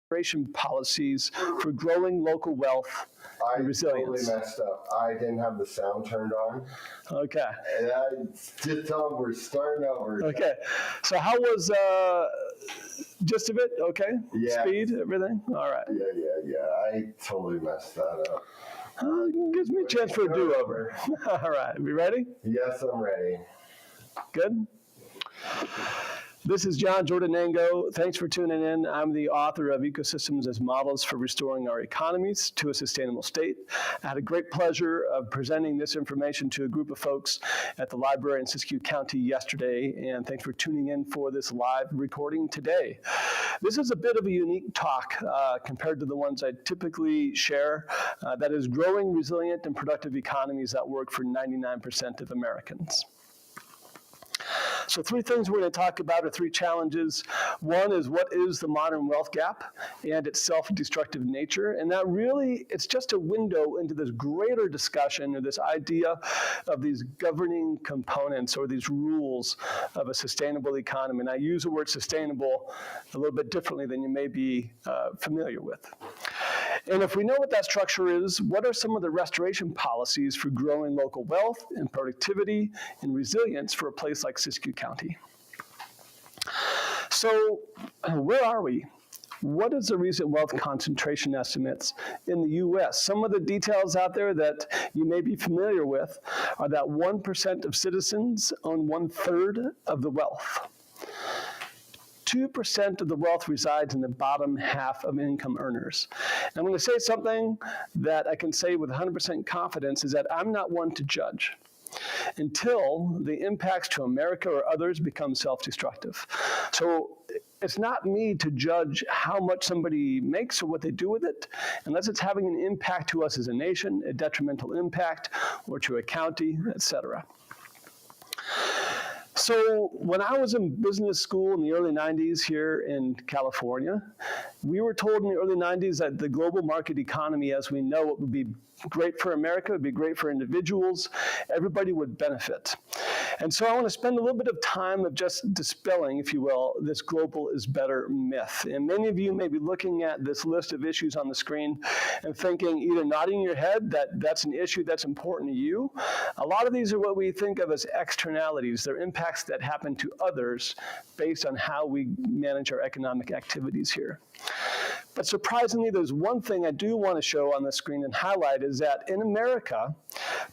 restoration policies for growing local wealth and resilience. I totally messed up. I didn't have the sound turned on. Okay. And I just tell them we're starting over. Okay. So how was gist of it? Okay. Yeah. Speed, everything. All right. Yeah. I totally messed that up. Gives me a chance for a do-over. All right. You ready? Yes, I'm ready. Good. This is Giordanengo. Thanks for tuning in. I'm the author of Ecosystems as Models for Restoring Our Economies to a Sustainable State. I had a great pleasure of presenting this information to a group of folks at the library in SISQ County yesterday, and thanks for tuning in for this live recording today. This is a bit of a unique talk compared to the ones I typically share, that is growing resilient and productive economies that work for 99% of Americans. So three things we're going to talk about are three challenges. One is what is the modern wealth gap and its self-destructive nature. And that really, it's just a window into this greater discussion or this idea of these governing components or these rules of a sustainable economy. And I use the word sustainable a little bit differently than you may be familiar with. And if we know what that structure is, what are some of the restoration policies for growing local wealth and productivity and resilience for a place like SISQ County? So where are we? What is the recent wealth concentration estimates in the U.S.? Some of the details out there that you may be familiar with are that 1% of citizens own 1/3 of the wealth. 2% of the wealth resides in the bottom half of income earners. And I'm going to say something that I can say with 100% confidence is that I'm not one to judge until the impacts to America or others become self-destructive. So it's not me to judge how much somebody makes or what they do with it, unless it's having an impact to us as a nation, a detrimental impact, or to a county, etc. So when I was in business school in the early 90s here in California, we were told in the early 90s that the global market economy as we know it would be great for America, it would be great for individuals, everybody would benefit. And so I want to spend a little bit of time of just dispelling, if you will, this global is better myth. And many of you may be looking at this list of issues on the screen and thinking, either nodding your head that that's an issue that's important to you. A lot of these are what we think of as externalities. They're impacts that happen to others based on how we manage our economic activities here. But surprisingly, there's one thing I do want to show on the screen and highlight is that in America,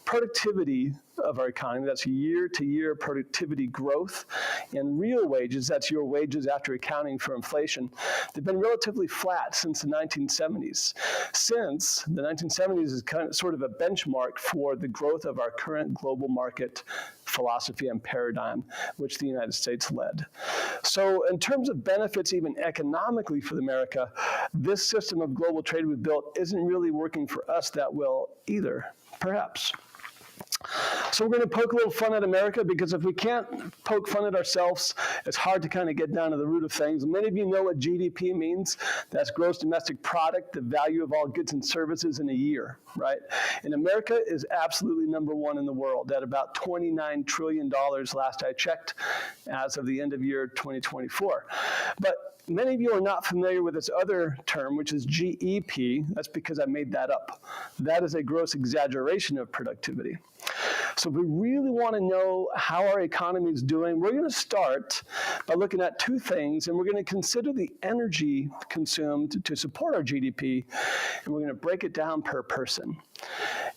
productivity of our economy, that's year-to-year productivity growth, and real wages, that's your wages after accounting for inflation, they've been relatively flat since the 1970s. Since the 1970s is kind of sort of a benchmark for the growth of our current global market philosophy and paradigm, which the United States led. So in terms of benefits, even economically for America, this system of global trade we've built isn't really working for us that well either, perhaps. So we're going to poke a little fun at America, because if we can't poke fun at ourselves, it's hard to kind of get down to the root of things. Many of you know what GDP means. That's gross domestic product, the value of all goods and services in a year, right? And America is absolutely #1 in the world at about $29 trillion last I checked as of the end of year 2024. But many of you are not familiar with this other term, which is GEP. That's because I made that up. That is a gross exaggeration of productivity. So if we really want to know how our economy is doing, we're going to start by looking at two things, and we're going to consider the energy consumed to support our GDP, and we're going to break it down per person.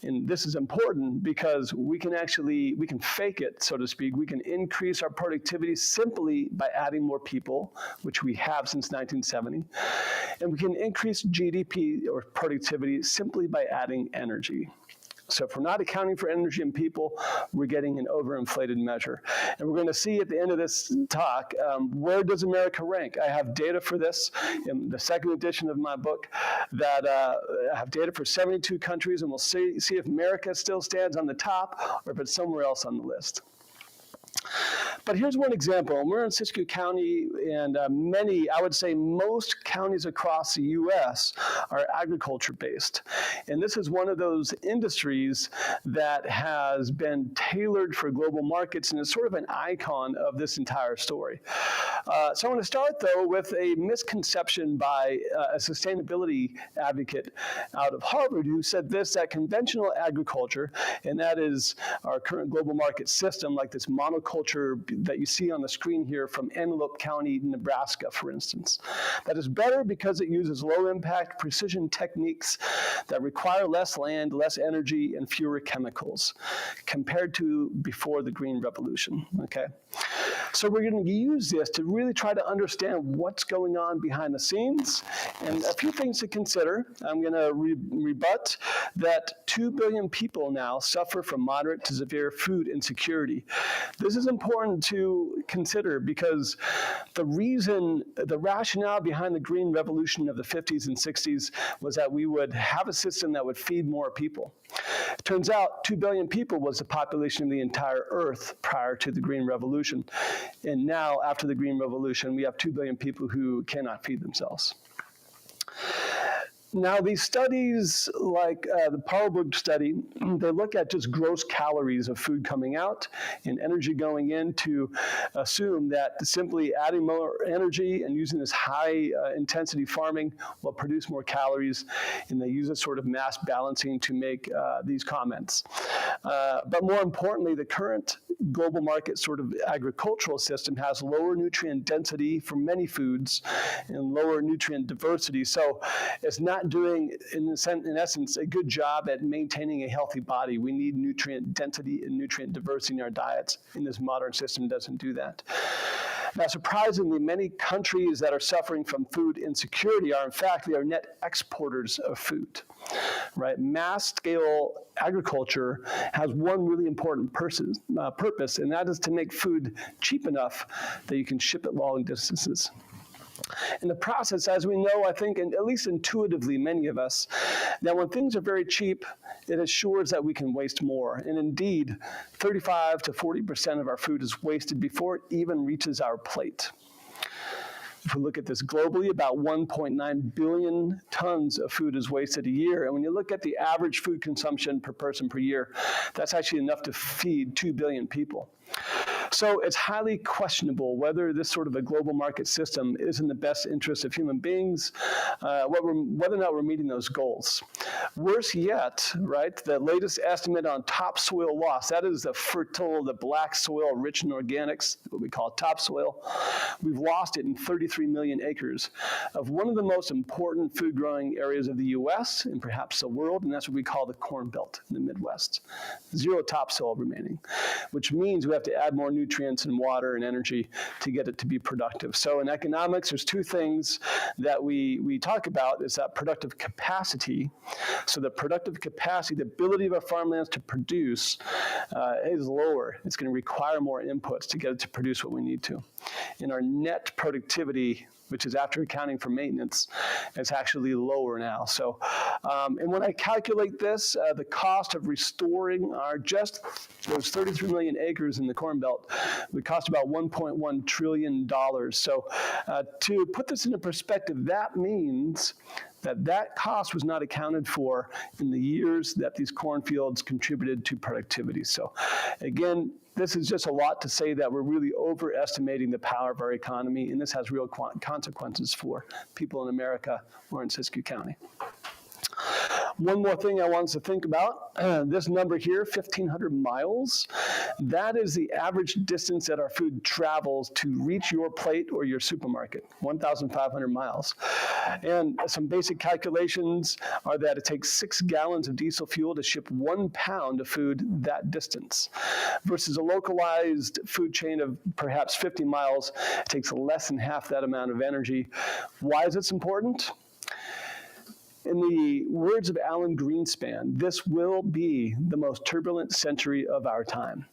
And this is important because we can fake it, so to speak. We can increase our productivity simply by adding more people, which we have since 1970. And we can increase GDP or productivity simply by adding energy. So if we're not accounting for energy and people, we're getting an overinflated measure. And we're going to see at the end of this talk, where does America rank? I have data for this in the second edition of my book that I have data for 72 countries, and we'll see if America still stands on the top or if it's somewhere else on the list. But here's one example. We're in SISQ County, and many, I would say most counties across the U.S. are agriculture-based. And this is one of those industries that has been tailored for global markets and is sort of an icon of this entire story. So I want to start, though, with a misconception by a sustainability advocate out of Harvard who said this, that conventional agriculture, and that is our current global market system, like this monoculture that you see on the screen here from Antelope County, Nebraska, for instance, that is better because it uses low-impact precision techniques that require less land, less energy, and fewer chemicals compared to before the Green Revolution, okay? So we're going to use this to really try to understand what's going on behind the scenes, and a few things to consider. I'm going to rebut that 2 billion people now suffer from moderate to severe food insecurity. This is important to consider because the rationale behind the Green Revolution of the 50s and 60s was that we would have a system that would feed more people. It turns out 2 billion people was the population of the entire Earth prior to the Green Revolution. And now, after the Green Revolution, we have 2 billion people who cannot feed themselves. Now, these studies, like the Parlberg study, they look at just gross calories of food coming out and energy going in to assume that simply adding more energy and using this high-intensity farming will produce more calories, and they use a sort of mass balancing to make these comments. But more importantly, the current global market sort of agricultural system has lower nutrient density for many foods and lower nutrient diversity. So it's not doing, in essence, a good job at maintaining a healthy body. We need nutrient density and nutrient diversity in our diets, and this modern system doesn't do that. Now, surprisingly, many countries that are suffering from food insecurity are, in fact, they are net exporters of food, right? Mass-scale agriculture has one really important purpose, and that is to make food cheap enough that you can ship it long distances. In the process, as we know, I think, and at least intuitively, many of us, that when things are very cheap, it assures that we can waste more. And indeed, 35 to 40% of our food is wasted before it even reaches our plate. If we look at this globally, about 1.9 billion tons of food is wasted a year. And when you look at the average food consumption per person per year, that's actually enough to feed 2 billion people. So it's highly questionable whether this sort of a global market system is in the best interest of human beings, whether or not we're meeting those goals. Worse yet, right, the latest estimate on topsoil loss, that is the fertile, the black soil rich in organics, what we call topsoil, we've lost it in 33 million acres of one of the most important food growing areas of the US and perhaps the world, and that's what we call the Corn Belt in the Midwest. Zero topsoil remaining, which means we have to add more nutrients and water and energy to get it to be productive. So in economics, there's two things that we talk about is that productive capacity. So the productive capacity, the ability of our farmlands to produce is lower. It's going to require more inputs to get it to produce what we need to. And our net productivity, which is after accounting for maintenance, is actually lower now. So, and when I calculate this, the cost of restoring our just those 33 million acres in the Corn Belt would cost about $1.1 trillion. So to put this into perspective, that means that cost was not accounted for in the years that these cornfields contributed to productivity. So again, this is just a lot to say that we're really overestimating the power of our economy, and this has real consequences for people in America or in SISQ County. One more thing I want us to think about, this number here, 1,500 miles, that is the average distance that our food travels to reach your plate or your supermarket, 1,500 miles. And some basic calculations are that it takes 6 gallons of diesel fuel to ship 1 pound of food that distance, versus a localized food chain of perhaps 50 miles, it takes less than half that amount of energy. Why is this important? In the words of Alan Greenspan, this will be the most turbulent century of our time.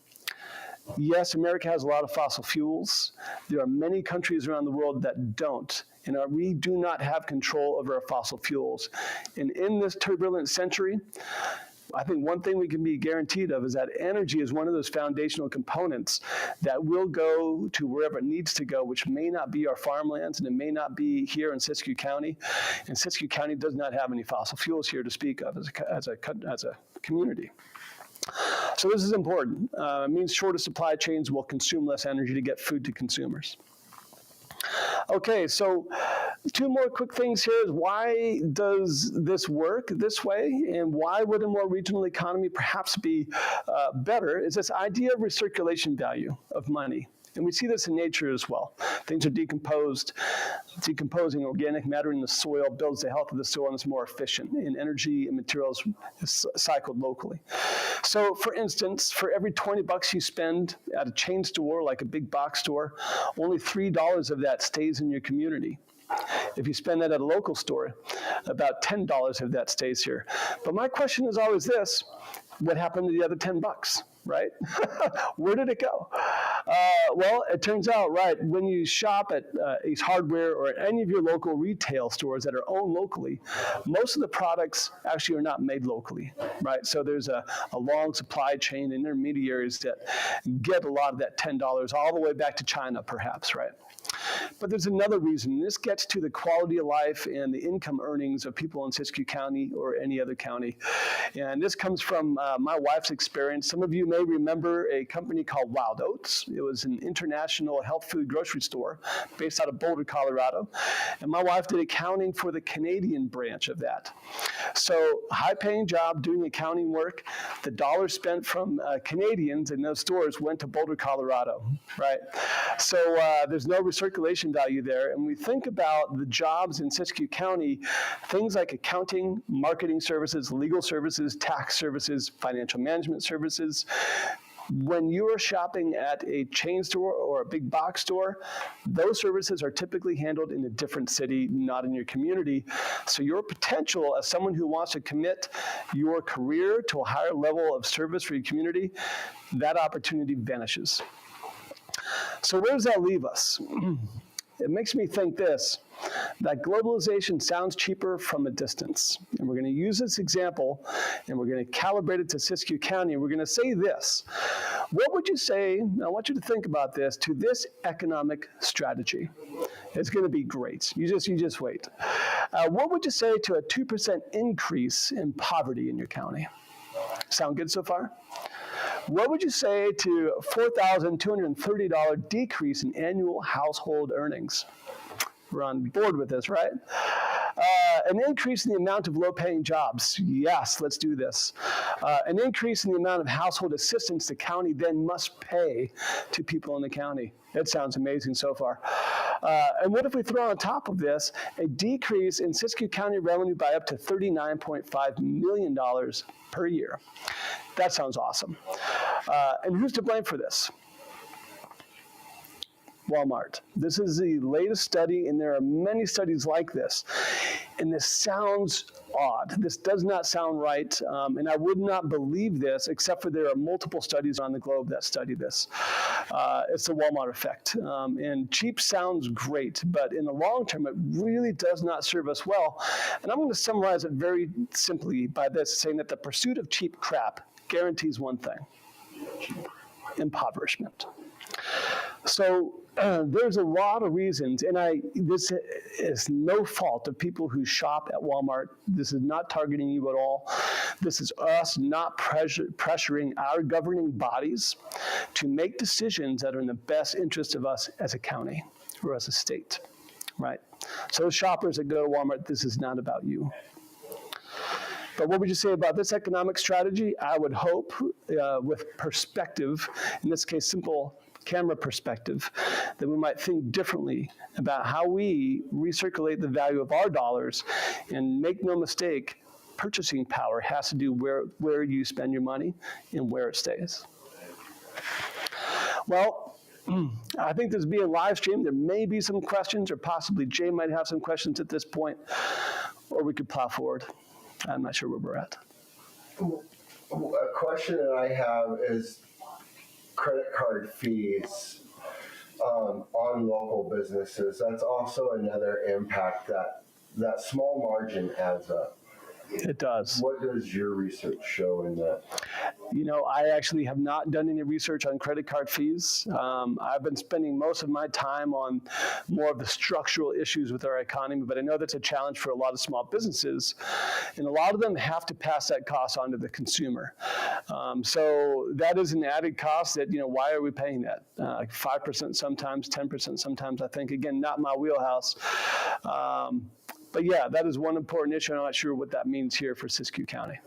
Yes, America has a lot of fossil fuels. There are many countries around the world that don't, and we do not have control over our fossil fuels. And in this turbulent century, I think one thing we can be guaranteed of is that energy is one of those foundational components that will go to wherever it needs to go, which may not be our farmlands, and it may not be here in SISQ County. And SISQ County does not have any fossil fuels here to speak of as a community. So this is important. It means shorter supply chains will consume less energy to get food to consumers. Okay, so two more quick things here is why does this work this way, and why would a more regional economy perhaps be better, is this idea of recirculation value of money. And we see this in nature as well. Things are decomposing organic matter in the soil builds the health of the soil and is more efficient, and energy and materials is cycled locally. So for instance, for every 20 bucks you spend at a chain store, like a big box store, only $3 of that stays in your community. If you spend that at a local store, about $10 of that stays here. But my question is always this: what happened to the other 10 bucks, right? Where did it go? Well, it turns out, right, when you shop at Ace Hardware or at any of your local retail stores that are owned locally, most of the products actually are not made locally, right? So there's a long supply chain, intermediaries that get a lot of that $10 all the way back to China, perhaps, right? But there's another reason. This gets to the quality of life and the income earnings of people in SISQ County or any other county. And this comes from my wife's experience. Some of you may remember a company called Wild Oats. It was an international health food grocery store based out of Boulder, Colorado. And my wife did accounting for the Canadian branch of that. So high-paying job doing accounting work. The dollars spent from Canadians in those stores went to Boulder, Colorado, right? So there's no circulation value there. And we think about the jobs in SISQ County, things like accounting, marketing services, legal services, tax services, financial management services. When you are shopping at a chain store or a big box store, those services are typically handled in a different city, not in your community. So your potential as someone who wants to commit your career to a higher level of service for your community, that opportunity vanishes. So where does that leave us? It makes me think this, that globalization sounds cheaper from a distance. And we're going to use this example, and we're going to calibrate it to SISQ County, and we're going to say this. What would you say, I want you to think about this, to this economic strategy? It's going to be great. You just wait. What would you say to a 2% increase in poverty in your county? Sound good so far? What would you say to a $4,230 decrease in annual household earnings? We're on board with this, right? An increase in the amount of low-paying jobs. Yes, let's do this. An increase in the amount of household assistance the county then must pay to people in the county. That sounds amazing so far. And what if we throw on top of this a decrease in SISQ County revenue by up to $39.5 million per year? That sounds awesome. And who's to blame for this? Walmart. This is the latest study, and there are many studies like this. And this sounds odd. This does not sound right, and I would not believe this, except for there are multiple studies on the globe that study this. It's the Walmart effect. And cheap sounds great, but in the long term, it really does not serve us well. And I'm going to summarize it very simply by this, saying that the pursuit of cheap crap guarantees one thing: impoverishment. So there's a lot of reasons, and this is no fault of people who shop at Walmart. This is not targeting you at all. This is us not pressuring our governing bodies to make decisions that are in the best interest of us as a county or as a state, right? So shoppers that go to Walmart, this is not about you. But what would you say about this economic strategy? I would hope with perspective, in this case, simple camera perspective, that we might think differently about how we recirculate the value of our dollars. And make no mistake, purchasing power has to do where you spend your money and where it stays. Well, I think this is being live streamed. There may be some questions, or possibly Jay might have some questions at this point, or we could plow forward. I'm not sure where we're at. A question that I have is credit card fees on local businesses. That's also another impact that small margin adds up. It does. What does your research show in that? You know, I actually have not done any research on credit card fees. I've been spending most of my time on more of the structural issues with our economy, but I know that's a challenge for a lot of small businesses, and a lot of them have to pass that cost on to the consumer. So that is an added cost that, you know, why are we paying that? 5% sometimes, 10% sometimes, I think. Again, not my wheelhouse. But yeah, that is one important issue. I'm not sure what that means here for SISQ County.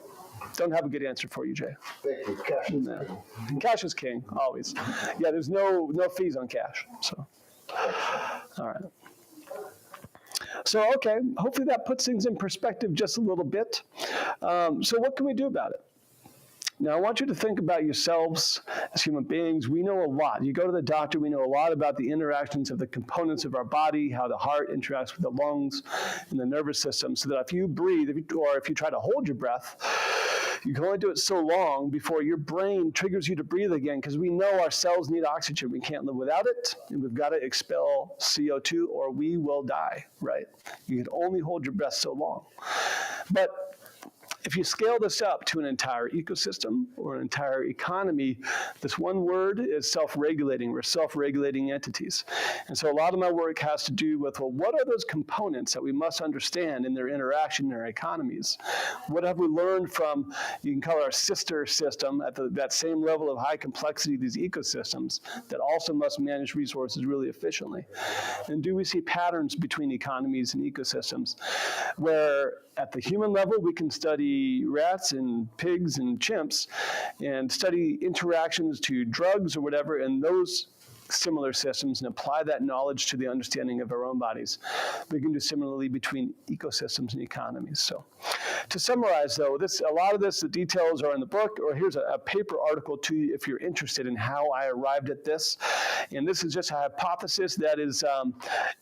Don't have a good answer for you, Jay. Thank you. Cash is No. king. Cash is king, always. Yeah, there's no fees on cash. So, all right. So, okay, hopefully that puts things in perspective just a little bit. So what can we do about it? Now, I want you to think about yourselves as human beings. We know a lot. You go to the doctor, we know a lot about the interactions of the components of our body, how the heart interacts with the lungs and the nervous system, so that if you breathe, or if you try to hold your breath, you can only do it so long before your brain triggers you to breathe again, because we know our cells need oxygen. We can't live without it, and we've got to expel CO2 or we will die, right? You can only hold your breath so long. But if you scale this up to an entire ecosystem or an entire economy, this one word is self-regulating. We're self-regulating entities. And so a lot of my work has to do with, well, what are those components that we must understand in their interaction in our economies? What have we learned from, you can call it our sister system, at that same level of high complexity, these ecosystems that also must manage resources really efficiently? And do we see patterns between economies and ecosystems where at the human level we can study rats and pigs and chimps and study interactions to drugs or whatever in those similar systems and apply that knowledge to the understanding of our own bodies. We can do similarly between ecosystems and economies. So to summarize though, a lot of this, the details are in the book, or here's a paper article to you if you're interested in how I arrived at this. And this is just a hypothesis that is,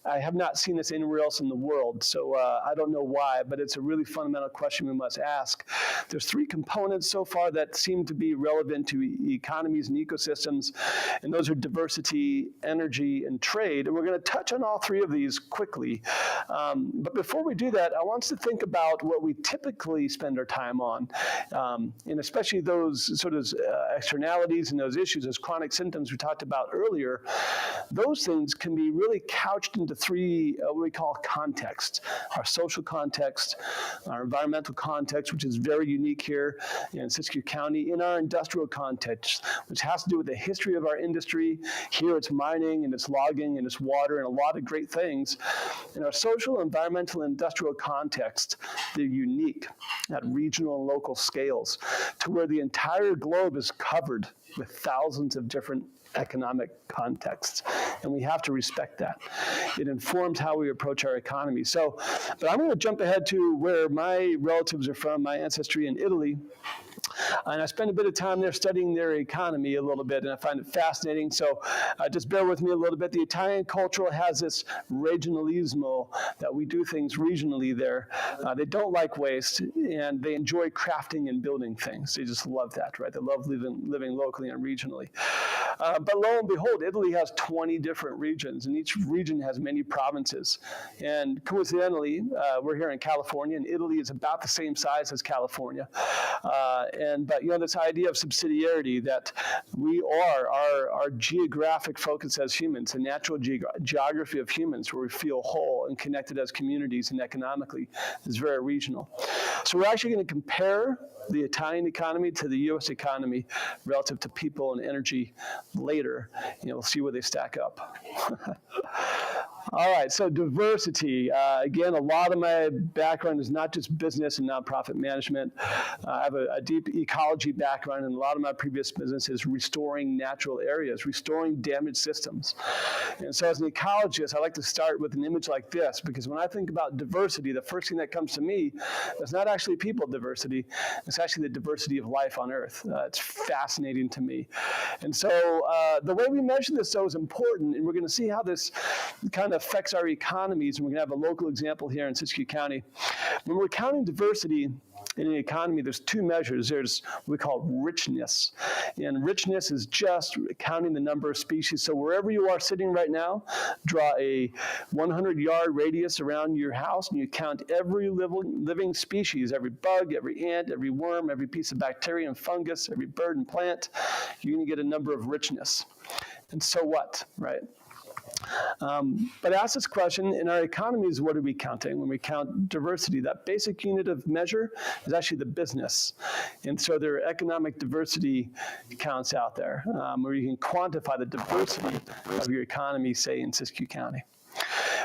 I have not seen this anywhere else in the world, so I don't know why, but it's a really fundamental question we must ask. There's 3 components so far that seem to be relevant to economies and ecosystems, and those are diversity, energy, and trade. And we're going to touch on all 3 of these quickly. But before we do that, I want us to think about what we typically spend our time on, and especially those sort of externalities and those issues, those chronic symptoms we talked about earlier. Those things can be really couched into 3 what we call contexts: our social context, our environmental context, which is very unique here in Siskiyou County, in our industrial context, which has to do with the history of our industry. Here it's mining and it's logging and it's water and a lot of great things. In our social, environmental, and industrial context, they're unique at regional and local scales to where the entire globe is covered with thousands of different economic contexts, and we have to respect that. It informs how we approach our economy. So, but I'm going to jump ahead to where my relatives are from, my ancestry in Italy. And I spent a bit of time there studying their economy a little bit, and I find it fascinating. So just bear with me a little bit. The Italian culture has this regionalismo, that we do things regionally there. They don't like waste, and they enjoy crafting and building things. They just love that, right? They love living locally and regionally. But lo and behold, Italy has 20 different regions, and each region has many provinces. And coincidentally, we're here in California, and Italy is about the same size as California. But you know, this idea of subsidiarity, that we are our geographic focus as humans, the natural geography of humans, where we feel whole and connected as communities and economically, is very regional. So we're actually going to compare the Italian economy to the U.S. economy relative to people and energy later. You know, we'll see where they stack up. All right, so diversity. Again, a lot of my background is not just business and nonprofit management. I have a deep ecology background, and a lot of my previous business is restoring natural areas, restoring damaged systems. And so as an ecologist, I like to start with an image like this, because when I think about diversity, the first thing that comes to me is not actually people diversity, it's actually the diversity of life on Earth. It's fascinating to me. And so the way we measure this, though, is important, and we're going to see how this kind of affects our economies, and we're going to have a local example here in SISQ County. When we're counting diversity in an economy, there's two measures. There's what we call richness. And richness is just counting the number of species. So wherever you are sitting right now, draw a 100-yard radius around your house, and you count every living species, every bug, every ant, every worm, every piece of bacteria and fungus, every bird and plant. You're going to get a number of richness. And so what, right? But ask this question, in our economies, what are we counting? When we count diversity, that basic unit of measure is actually the business. And so there are economic diversity counts out there where you can quantify the diversity of your economy, say in SISQ County.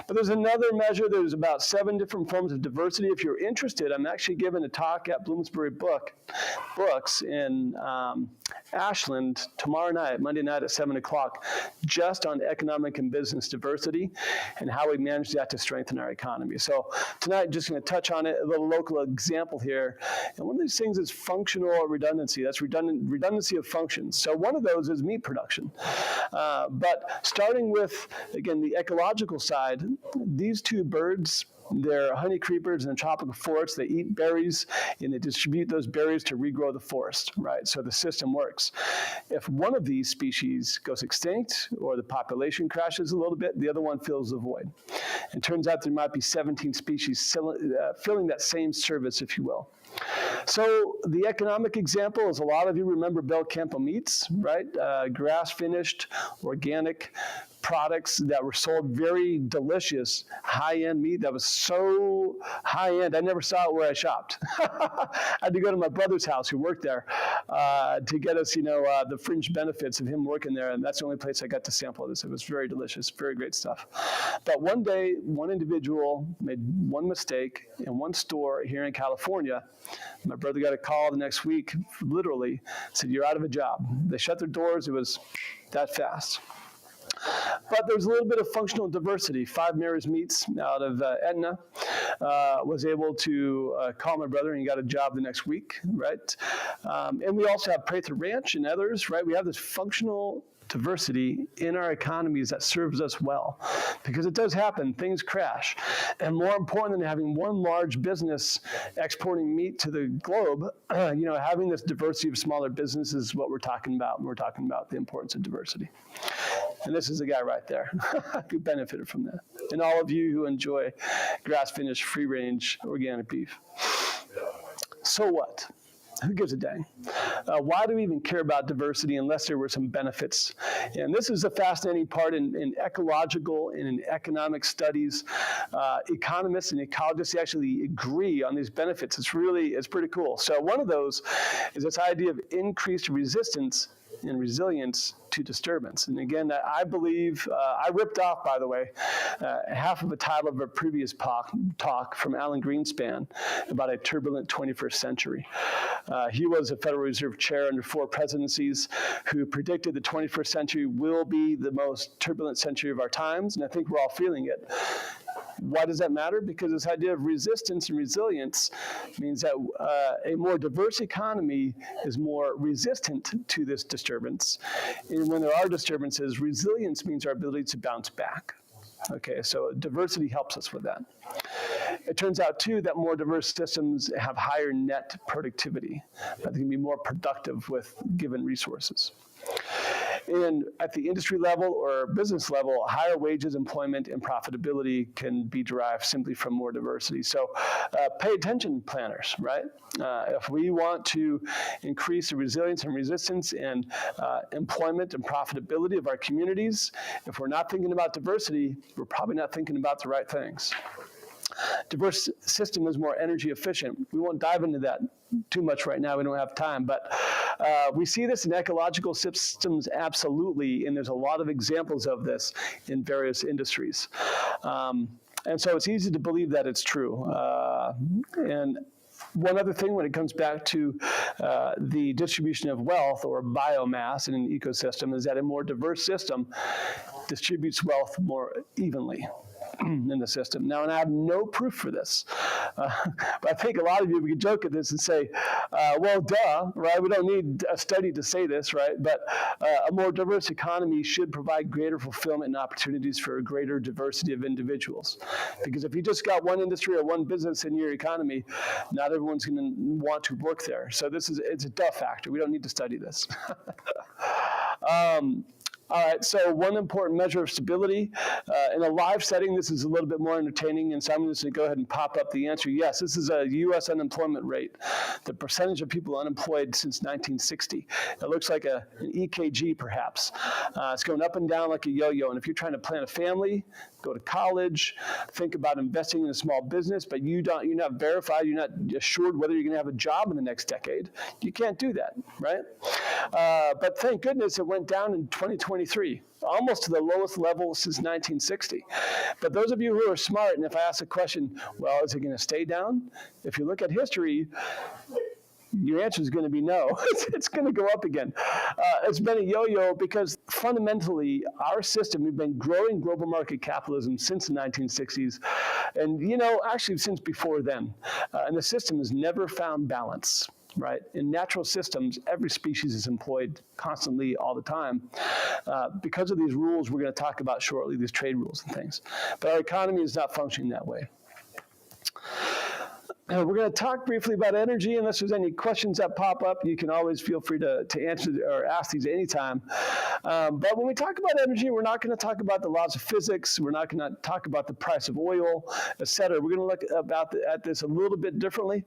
But there's another measure. There's about 7 different forms of diversity. If you're interested, I'm actually giving a talk at Bloomsbury Books in Ashland tomorrow night, Monday night at 7 o'clock, just on economic and business diversity and how we manage that to strengthen our economy. So tonight, just going to touch on it, a little local example here. And one of these things is functional redundancy. That's redundancy of functions. So one of those is meat production. But starting with, again, the ecological side, these two birds, they're honey creepers in the tropical forest. They eat berries, and they distribute those berries to regrow the forest, right? So the system works. If one of these species goes extinct or the population crashes a little bit, the other one fills the void. It turns out there might be 17 species filling that same service, if you will. So the economic example is, a lot of you remember Bel Campo meats, right? Grass-finished, organic products that were sold, very delicious, high-end meat that was so high-end, I never saw it where I shopped. I had to go to my brother's house, who worked there, to get us, the fringe benefits of him working there, and that's the only place I got to sample this. It was very delicious, very great stuff. But one day, one individual made one mistake in one store here in California. My brother got a call the next week, literally, said, "You're out of a job." They shut their doors. It was that fast. But there's a little bit of functional diversity. Five Mary's Meats out of Etna was able to call my brother, and he got a job the next week, right? And we also have Prather Ranch and others, right? We have this functional diversity in our economies that serves us well, because it does happen, things crash. And more important than having one large business exporting meat to the globe, having this diversity of smaller businesses is what we're talking about when we're talking about the importance of diversity. And this is the guy right there who benefited from that. And all of you who enjoy grass-finished, free-range, organic beef. So what? Who gives a dang? Why do we even care about diversity unless there were some benefits? And this is a fascinating part in ecological and in economic studies. Economists and ecologists actually agree on these benefits. It's pretty cool. So one of those is this idea of increased resistance and resilience to disturbance. And again, I believe, I ripped off, by the way, half of the title of a previous talk from Alan Greenspan about a turbulent 21st century. He was a Federal Reserve chair under 4 presidencies who predicted the 21st century will be the most turbulent century of our times, and I think we're all feeling it. Why does that matter? Because this idea of resistance and resilience means that a more diverse economy is more resistant to this disturbance. And when there are disturbances, resilience means our ability to bounce back. Okay, so diversity helps us with that. It turns out, too, that more diverse systems have higher net productivity. They can be more productive with given resources. And at the industry level or business level, higher wages, employment, and profitability can be derived simply from more diversity. So pay attention, planners, right? If we want to increase the resilience and resistance and employment and profitability of our communities, if we're not thinking about diversity, we're probably not thinking about the right things. Diverse system is more energy efficient. We won't dive into that too much right now. We don't have time, but we see this in ecological systems absolutely, and there's a lot of examples of this in various industries. And so it's easy to believe that it's true. And one other thing when it comes back to the distribution of wealth or biomass in an ecosystem is that a more diverse system distributes wealth more evenly. in the system. Now, and I have no proof for this, but I think a lot of you would joke at this and say, well, duh, right? We don't need a study to say this, right? But a more diverse economy should provide greater fulfillment and opportunities for a greater diversity of individuals. Because if you just got one industry or one business in your economy, not everyone's going to want to work there. So it's a duh factor. We don't need to study this. All right, so one important measure of stability. In a live setting, this is a little bit more entertaining, and so I'm just going to go ahead and pop up the answer. Yes, this is a U.S. unemployment rate, the percentage of people unemployed since 1960. It looks like an EKG, perhaps. It's going up and down like a yo-yo, and if you're trying to plan a family, go to college, think about investing in a small business, but you're not verified, you're not assured whether you're going to have a job in the next decade, you can't do that, right? But thank goodness it went down in 2023, almost to the lowest level since 1960. But those of you who are smart, and if I ask the question, well, is it going to stay down? If you look at history, your answer is going to be no. It's going to go up again. It's been a yo-yo because fundamentally, our system, we've been growing global market capitalism since the 1960s, and actually since before then. And the system has never found balance. Right? In natural systems, every species is employed constantly all the time because of these rules we're going to talk about shortly, these trade rules and things. But our economy is not functioning that way. We're going to talk briefly about energy. Unless there's any questions that pop up, you can always feel free to answer or ask these anytime. But when we talk about energy, we're not going to talk about the laws of physics. We're not going to talk about the price of oil, et cetera. We're going to look at this a little bit differently.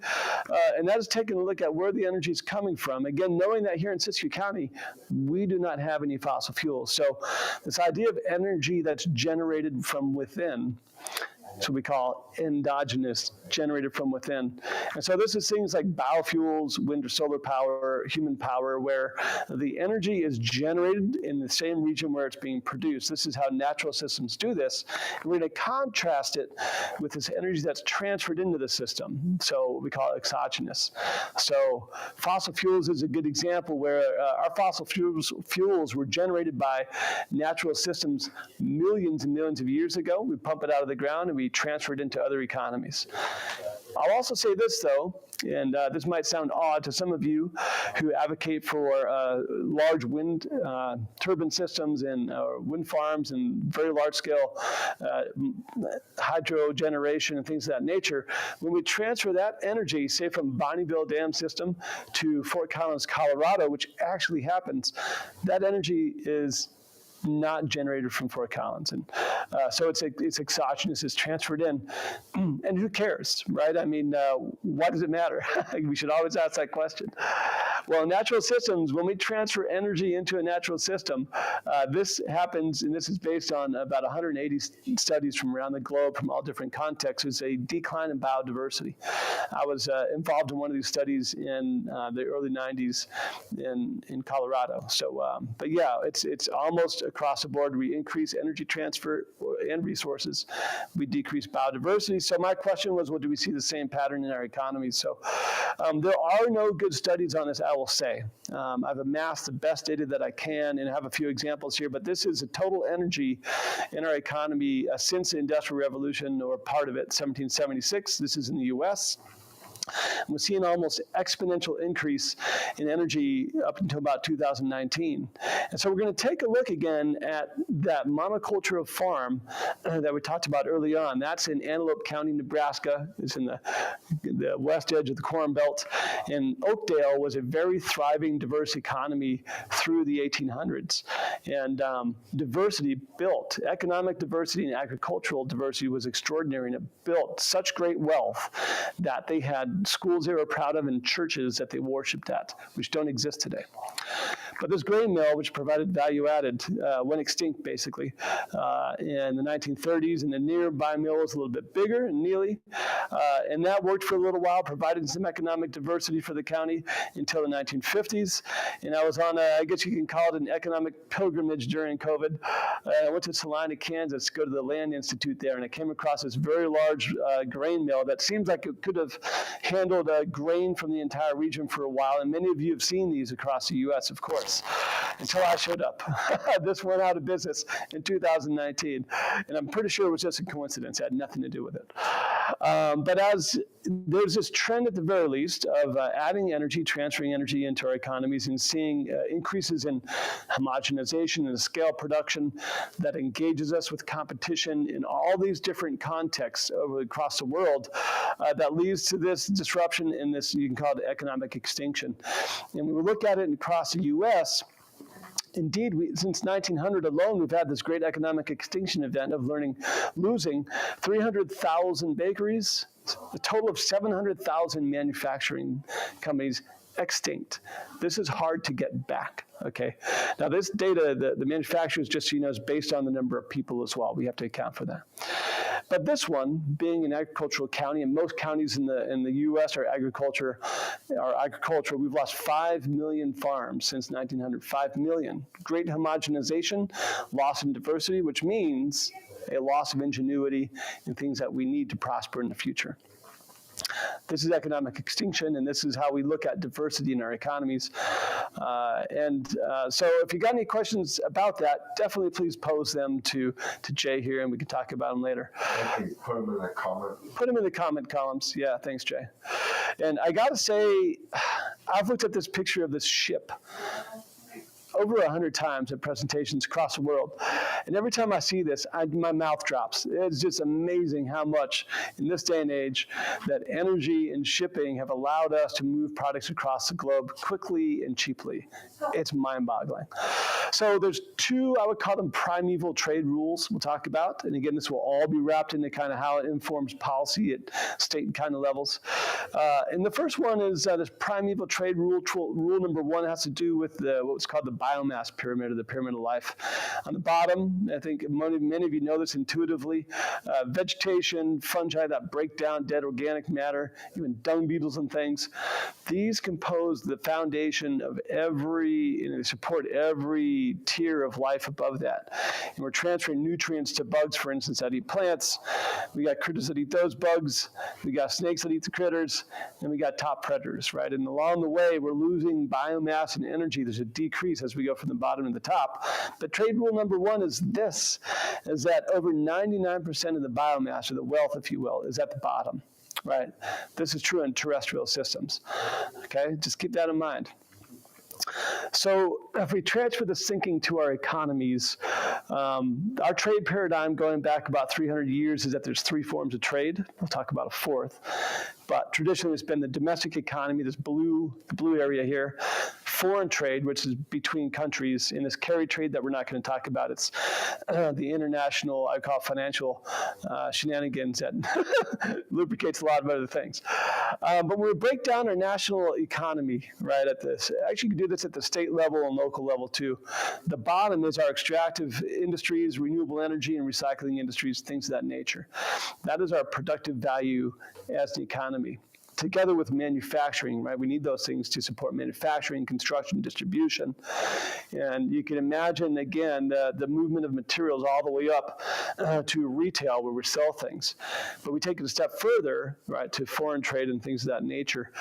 And that is taking a look at where the energy is coming from. Again, knowing that here in SISQ County, we do not have any fossil fuels. So this idea of energy that's generated from within, that's what we call endogenous, generated from within. And so this is things like biofuels, wind or solar power, human power, where the energy is generated in the same region where it's being produced. This is how natural systems do this. And we're going to contrast it with this energy that's transferred into the system. So we call it exogenous. So fossil fuels is a good example where our fossil fuels were generated by natural systems millions and millions of years ago. We pump it out of the ground and we transfer it into other economies. I'll also say this, though, and this might sound odd to some of you who advocate for large wind turbine systems and wind farms and very large-scale hydro generation and things of that nature. When we transfer that energy, say from Bonneville Dam system to Fort Collins, Colorado, which actually happens, that energy is not generated from Fort Collins. And so it's exogenous, it's transferred in. And who cares, right? I mean, why does it matter? We should always ask that question. Well, in natural systems, when we transfer energy into a natural system, this happens, and this is based on about 180 studies from around the globe from all different contexts. It's a decline in biodiversity. I was involved in one of these studies in the early 90s in Colorado. So, but yeah, it's almost across the board. We increase energy transfer and resources. We decrease biodiversity. So my question was, well, do we see the same pattern in our economy? So there are no good studies on this, I will say. I've amassed the best data that I can and I have a few examples here, but this is a total energy in our economy since the Industrial Revolution, or part of it, 1776. This is in the U.S. We're seeing almost exponential increase in energy up until about 2019. And so we're going to take a look again at that monoculture farm that we talked about early on. That's in Antelope County, Nebraska. It's in the west edge of the Corn Belt. And Oakdale was a very thriving, diverse economy through the 1800s. And diversity built, economic diversity and agricultural diversity was extraordinary, and it built such great wealth that they had schools they were proud of and churches that they worshipped at, which don't exist today. But this grain mill, which provided value added, went extinct basically in the 1930s, and the nearby mill was a little bit bigger in Neely, and that worked for a little while, provided some economic diversity for the county until the 1950s. And I was on, I guess you can call it an economic pilgrimage during COVID. I went to Salina, Kansas, to go to the Land Institute there, and I came across this very large grain mill that seems like it could have handled grain from the entire region for a while, and many of you have seen these across the U.S., of course. until I showed up. This went out of business in 2019, and I'm pretty sure it was just a coincidence. It had nothing to do with it. But as there's this trend at the very least of adding energy, transferring energy into our economies, and seeing increases in homogenization and scale production that engages us with competition in all these different contexts across the world, that leads to this disruption in this, you can call it economic extinction. And when we look at it across the U.S., indeed, since 1900 alone, we've had this great economic extinction event of losing 300,000 bakeries, a total of 700,000 manufacturing companies extinct. This is hard to get back, okay? Now this data, the manufacturers, just so you know, is based on the number of people as well. We have to account for that. But this one, being an agricultural county, and most counties in the U.S. are agricultural, we've lost 5 million farms since 1900, 5 million. Great homogenization, loss in diversity, which means a loss of ingenuity in things that we need to prosper in the future. This is economic extinction, and this is how we look at diversity in our economies. So if you got any questions about that, definitely please pose them to Jay here, and we can talk about them later. Put them in the comment. Put them in the comment columns. Yeah, thanks, Jay. And I got to say, I've looked at this picture of this ship over 100 times at presentations across the world. And every time I see this, my mouth drops. It's just amazing how much, in this day and age, that energy and shipping have allowed us to move products across the globe quickly and cheaply. It's mind-boggling. So there's two, I would call them primeval trade rules we'll talk about. And again, this will all be wrapped into kind of how it informs policy at state and kind of levels. And the first one is this primeval trade rule. Rule number one has to do with what's called the biomass pyramid, or the pyramid of life. On the bottom, I think many of you know this intuitively, vegetation, fungi that break down dead organic matter, even dung beetles and things. These compose the foundation of they support every tier of life above that. And we're transferring nutrients to bugs, for instance, that eat plants. We got critters that eat those bugs. We got snakes that eat the critters. And we got top predators, right? And along the way, we're losing biomass and energy. There's a decrease as we go from the bottom to the top. But trade rule number one is this, is that over 99% of the biomass, or the wealth, if you will, is at the bottom, right? This is true in terrestrial systems, okay? Just keep that in mind. So if we transfer the thinking to our economies, our trade paradigm going back about 300 years is that there's three forms of trade. We'll talk about a fourth. But traditionally, it's been the domestic economy, the blue area here, foreign trade, which is between countries, and this carry trade that we're not going to talk about. It's the international, I call it financial shenanigans that lubricates a lot of other things. But when we break down our national economy, right, actually you can do this at the state level and local level too. The bottom is our extractive industries, renewable energy and recycling industries, things of that nature. That is our productive value as the economy. Together with manufacturing, right? We need those things to support manufacturing, construction, distribution. And you can imagine, again, the movement of materials all the way up to retail where we sell things. But we take it a step further, right, to foreign trade and things of that nature.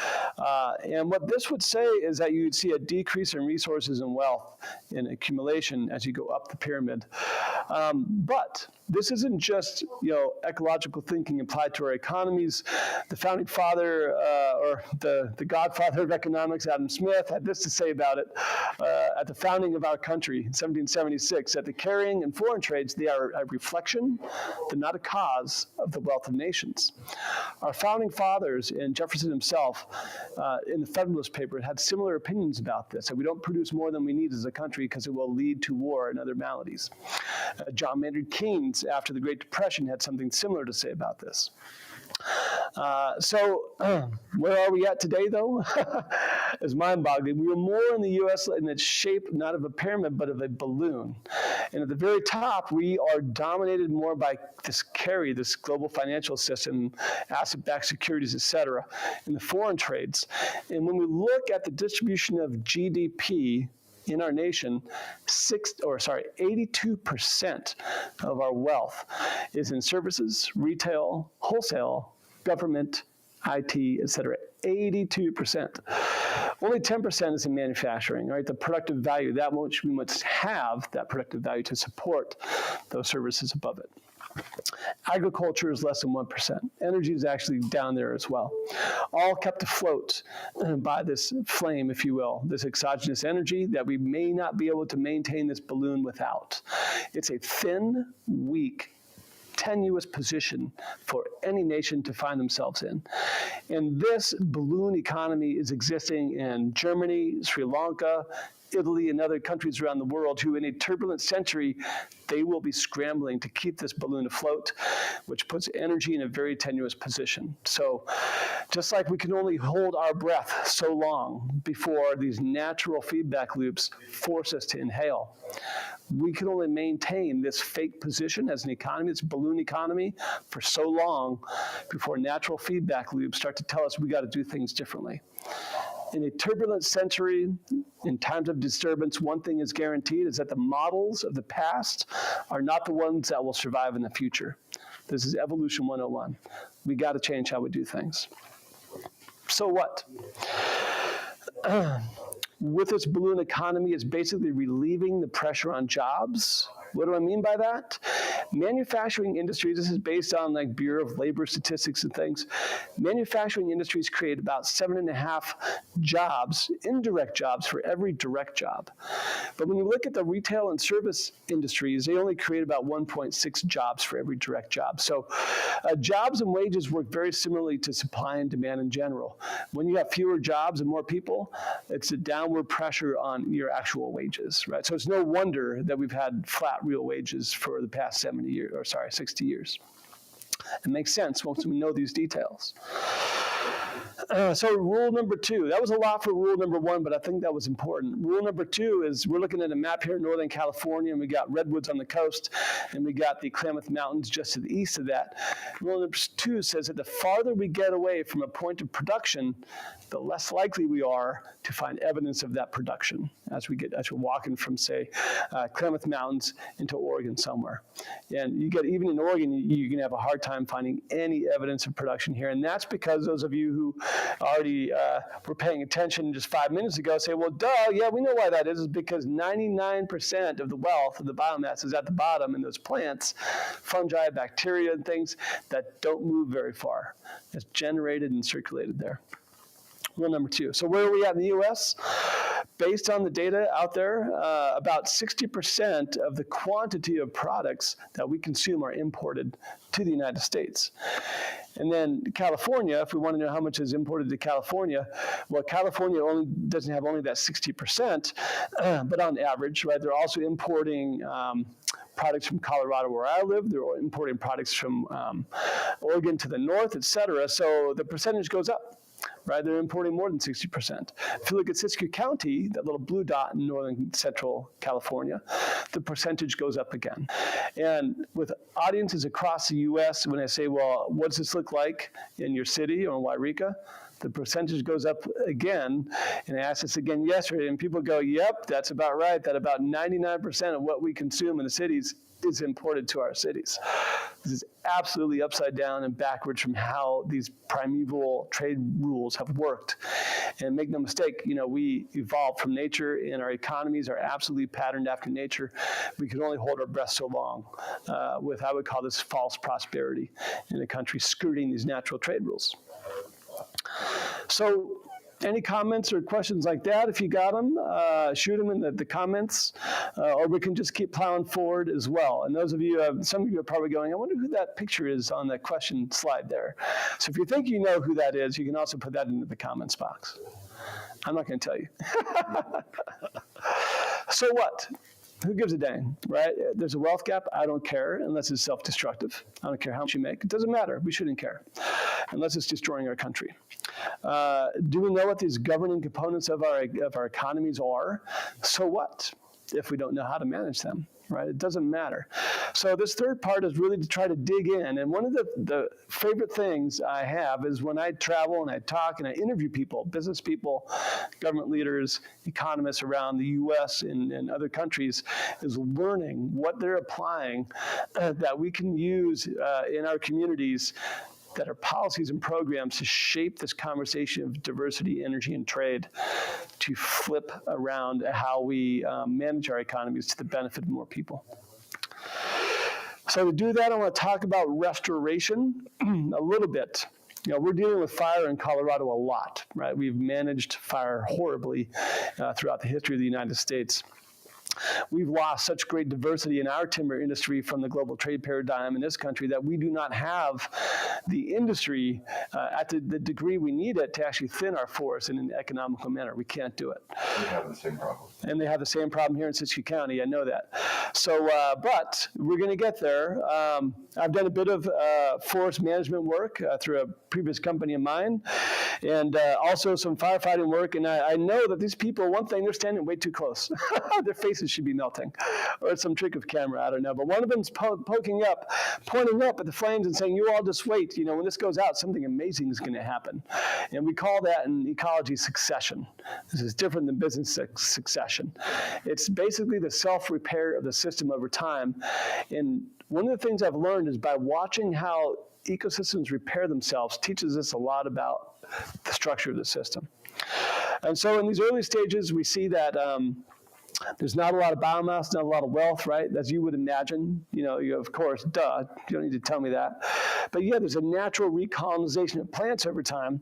And what this would say is that you'd see a decrease in resources and wealth in accumulation as you go up the pyramid. But this isn't just, ecological thinking applied to our economies. The founding father, or the godfather of economics, Adam Smith, had this to say about it at the founding of our country in 1776, that the carrying and foreign trades, they are a reflection, but not a cause, of the wealth of nations. Our founding fathers, and Jefferson himself, in the Federalist Papers, had similar opinions about this, that we don't produce more than we need as a country because it will lead to war and other maladies. John Maynard Keynes, after the Great Depression, had something similar to say about this. Where are we at today, though? It's mind-boggling. We were more in the U.S. in its shape, not of a pyramid, but of a balloon. And at the very top, we are dominated more by this global financial system, asset-backed securities, et cetera, in the foreign trades. And when we look at the distribution of GDP in our nation, 82% of our wealth is in services, retail, wholesale, government, IT, et cetera. 82%. Only 10% is in manufacturing, right? The productive value, that much we must have that productive value to support those services above it. Agriculture is less than 1%. Energy is actually down there as well. All kept afloat by this flame, if you will, this exogenous energy that we may not be able to maintain this balloon without. It's a thin, weak, tenuous position for any nation to find themselves in. And this balloon economy is existing in Germany, Sri Lanka, Italy, and other countries around the world who in a turbulent century, they will be scrambling to keep this balloon afloat, which puts energy in a very tenuous position. So just like we can only hold our breath so long before these natural feedback loops force us to inhale, we can only maintain this fake position as an economy, this balloon economy, for so long before natural feedback loops start to tell us we got to do things differently. In a turbulent century, in times of disturbance, one thing is guaranteed is that the models of the past are not the ones that will survive in the future. This is evolution 101. We got to change how we do things. So what? With this balloon economy, it's basically relieving the pressure on jobs. What do I mean by that? Manufacturing industries, this is based on like Bureau of Labor statistics and things. Manufacturing industries create about 7.5 jobs, indirect jobs, for every direct job. But when you look at the retail and service industries, they only create about 1.6 jobs for every direct job. So jobs and wages work very similarly to supply and demand in general. When you have fewer jobs and more people, it's a downward pressure on your actual wages, right? So it's no wonder that we've had flat real wages for the past 60 years. It makes sense once we know these details. So rule number 2, that was a lot for rule number 1, but I think that was important. Rule number 2 is we're looking at a map here in Northern California, and we got redwoods on the coast, and we got the Klamath Mountains just to the east of that. Rule number 2 says that the farther we get away from a point of production, the less likely we are to find evidence of that production as we're walking from, say, Klamath Mountains into Oregon somewhere. And you get, even in Oregon, you can have a hard time finding any evidence of production here. And that's because those of you who already were paying attention just 5 minutes ago say, well, duh, yeah, we know why that is because 99% of the wealth of the biomass is at the bottom in those plants, fungi, bacteria, and things that don't move very far. It's generated and circulated there. Rule number 2. So where are we at in the U.S.? Based on the data out there, about 60% of the quantity of products that we consume are imported to the United States. And then California, if we want to know how much is imported to California, well, California doesn't have only that 60%, but on average, right, they're also importing products from Colorado where I live. They're importing products from Oregon to the north, et cetera. So the percentage goes up. Right, they're importing more than 60%. If you look at SISQ County, that little blue dot in northern central California, the percentage goes up again. And with audiences across the U.S., when I say, well, what does this look like in your city or in Wairika? The percentage goes up again, and I asked this again yesterday, and people go, yep, that's about right, that about 99% of what we consume in the cities is imported to our cities. This is absolutely upside down and backwards from how these primeval trade rules have worked. And make no mistake, we evolved from nature, and our economies are absolutely patterned after nature. We can only hold our breath so long with, I would call this, false prosperity in a country skirting these natural trade rules. So any comments or questions like that, if you got them, shoot them in the comments, or we can just keep plowing forward as well. And those of you, some of you are probably going, I wonder who that picture is on the question slide there. So if you think you know who that is, you can also put that into the comments box. I'm not going to tell you. So what? Who gives a dang, right? There's a wealth gap. I don't care unless it's self-destructive. I don't care how much you make. It doesn't matter. We shouldn't care unless it's destroying our country. Do we know what these governing components of our economies are? So what if we don't know how to manage them, right? It doesn't matter. So this third part is really to try to dig in. And one of the favorite things I have is when I travel and I talk and I interview people, business people, government leaders, economists around the U.S. and other countries, is learning what they're applying that we can use in our communities that are policies and programs to shape this conversation of diversity, energy, and trade, to flip around how we manage our economies to the benefit of more people. So to do that, I want to talk about restoration a little bit. You know, we're dealing with fire in Colorado a lot, right? We've managed fire horribly throughout the history of the United States. We've lost such great diversity in our timber industry from the global trade paradigm in this country that we do not have the industry at the degree we need it to actually thin our forests in an economical manner. We can't do it. We have the same problem. And they have the same problem here in SISQ County. I know that. So, but we're going to get there. I've done a bit of forest management work through a previous company of mine, and also some firefighting work. And I know that these people, one thing, they're standing way too close. Their faces should be melting, or it's some trick of camera, I don't know. But one of them's pointing up at the flames and saying, "You all just wait. You know, when this goes out, something amazing is going to happen." And we call that in ecology succession. This is different than business succession. It's basically the self-repair of the system over time. And one of the things I've learned is by watching how ecosystems repair themselves teaches us a lot about the structure of the system. And so in these early stages, we see that there's not a lot of biomass, not a lot of wealth, right? As you would imagine, you know, of course, duh, you don't need to tell me that. But yeah, there's a natural recolonization of plants over time.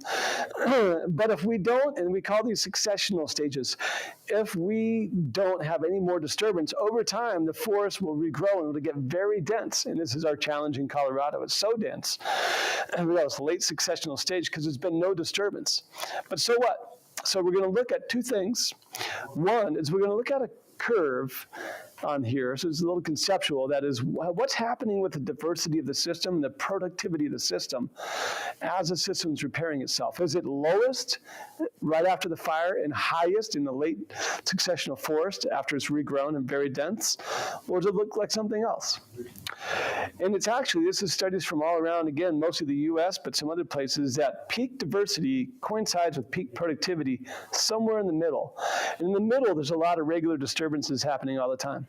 But if we don't, and we call these successional stages, if we don't have any more disturbance, over time, the forest will regrow and it'll get very dense. And this is our challenge in Colorado. It's so dense. And we got this late successional stage because there's been no disturbance. But so what? So we're going to look at two things. One is we're going to look at a curve on here. So it's a little conceptual. That is, what's happening with the diversity of the system and the productivity of the system as the system's repairing itself. Is it lowest right after the fire and highest in the late successional forest after it's regrown and very dense? Or does it look like something else? And it's actually, this is studies from all around, again, mostly the US, but some other places, that peak diversity coincides with peak productivity somewhere in the middle. And in the middle, there's a lot of regular disturbances happening all the time.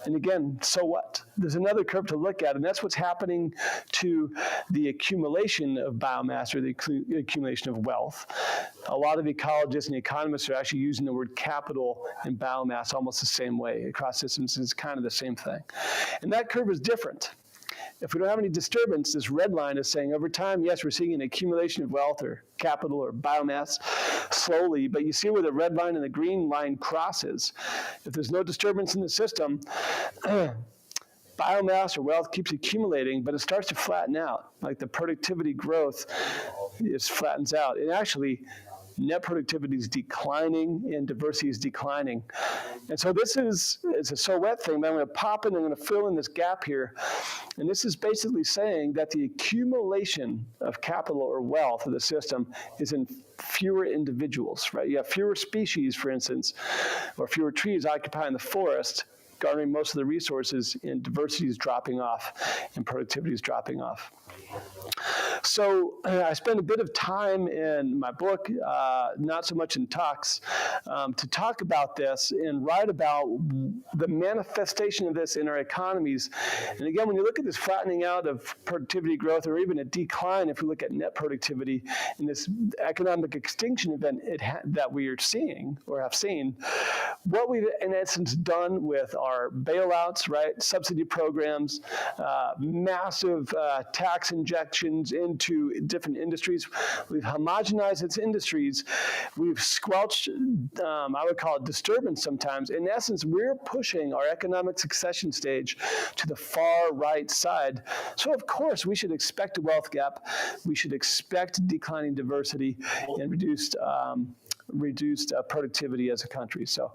And again, so what? There's another curve to look at, and that's what's happening to the accumulation of biomass or the accumulation of wealth. A lot of ecologists and economists are actually using the word capital and biomass almost the same way across systems. It's kind of the same thing. And that curve is different. If we don't have any disturbance, this red line is saying over time, yes, we're seeing an accumulation of wealth or capital or biomass slowly, but you see where the red line and the green line crosses. If there's no disturbance in the system, biomass or wealth keeps accumulating, but it starts to flatten out. Like the productivity growth just flattens out. And actually, net productivity is declining and diversity is declining. And so this is, it's a so what thing, but I'm going to pop in, I'm going to fill in this gap here. And this is basically saying that the accumulation of capital or wealth of the system is in fewer individuals, right? You have fewer species, for instance, or fewer trees occupying the forest, garnering most of the resources, and diversity is dropping off and productivity is dropping off. So I spend a bit of time in my book, not so much in talks, to talk about this and write about the manifestation of this in our economies. And again, when you look at this flattening out of productivity growth, or even a decline if we look at net productivity in this economic extinction event that we are seeing or have seen, what we've in essence done with our bailouts, right, subsidy programs, massive tax injections into different industries. We've homogenized its industries. We've squelched, I would call it disturbance sometimes. In essence, we're pushing our economic succession stage to the far right side. So of course, we should expect a wealth gap. We should expect declining diversity and reduced productivity as a country. So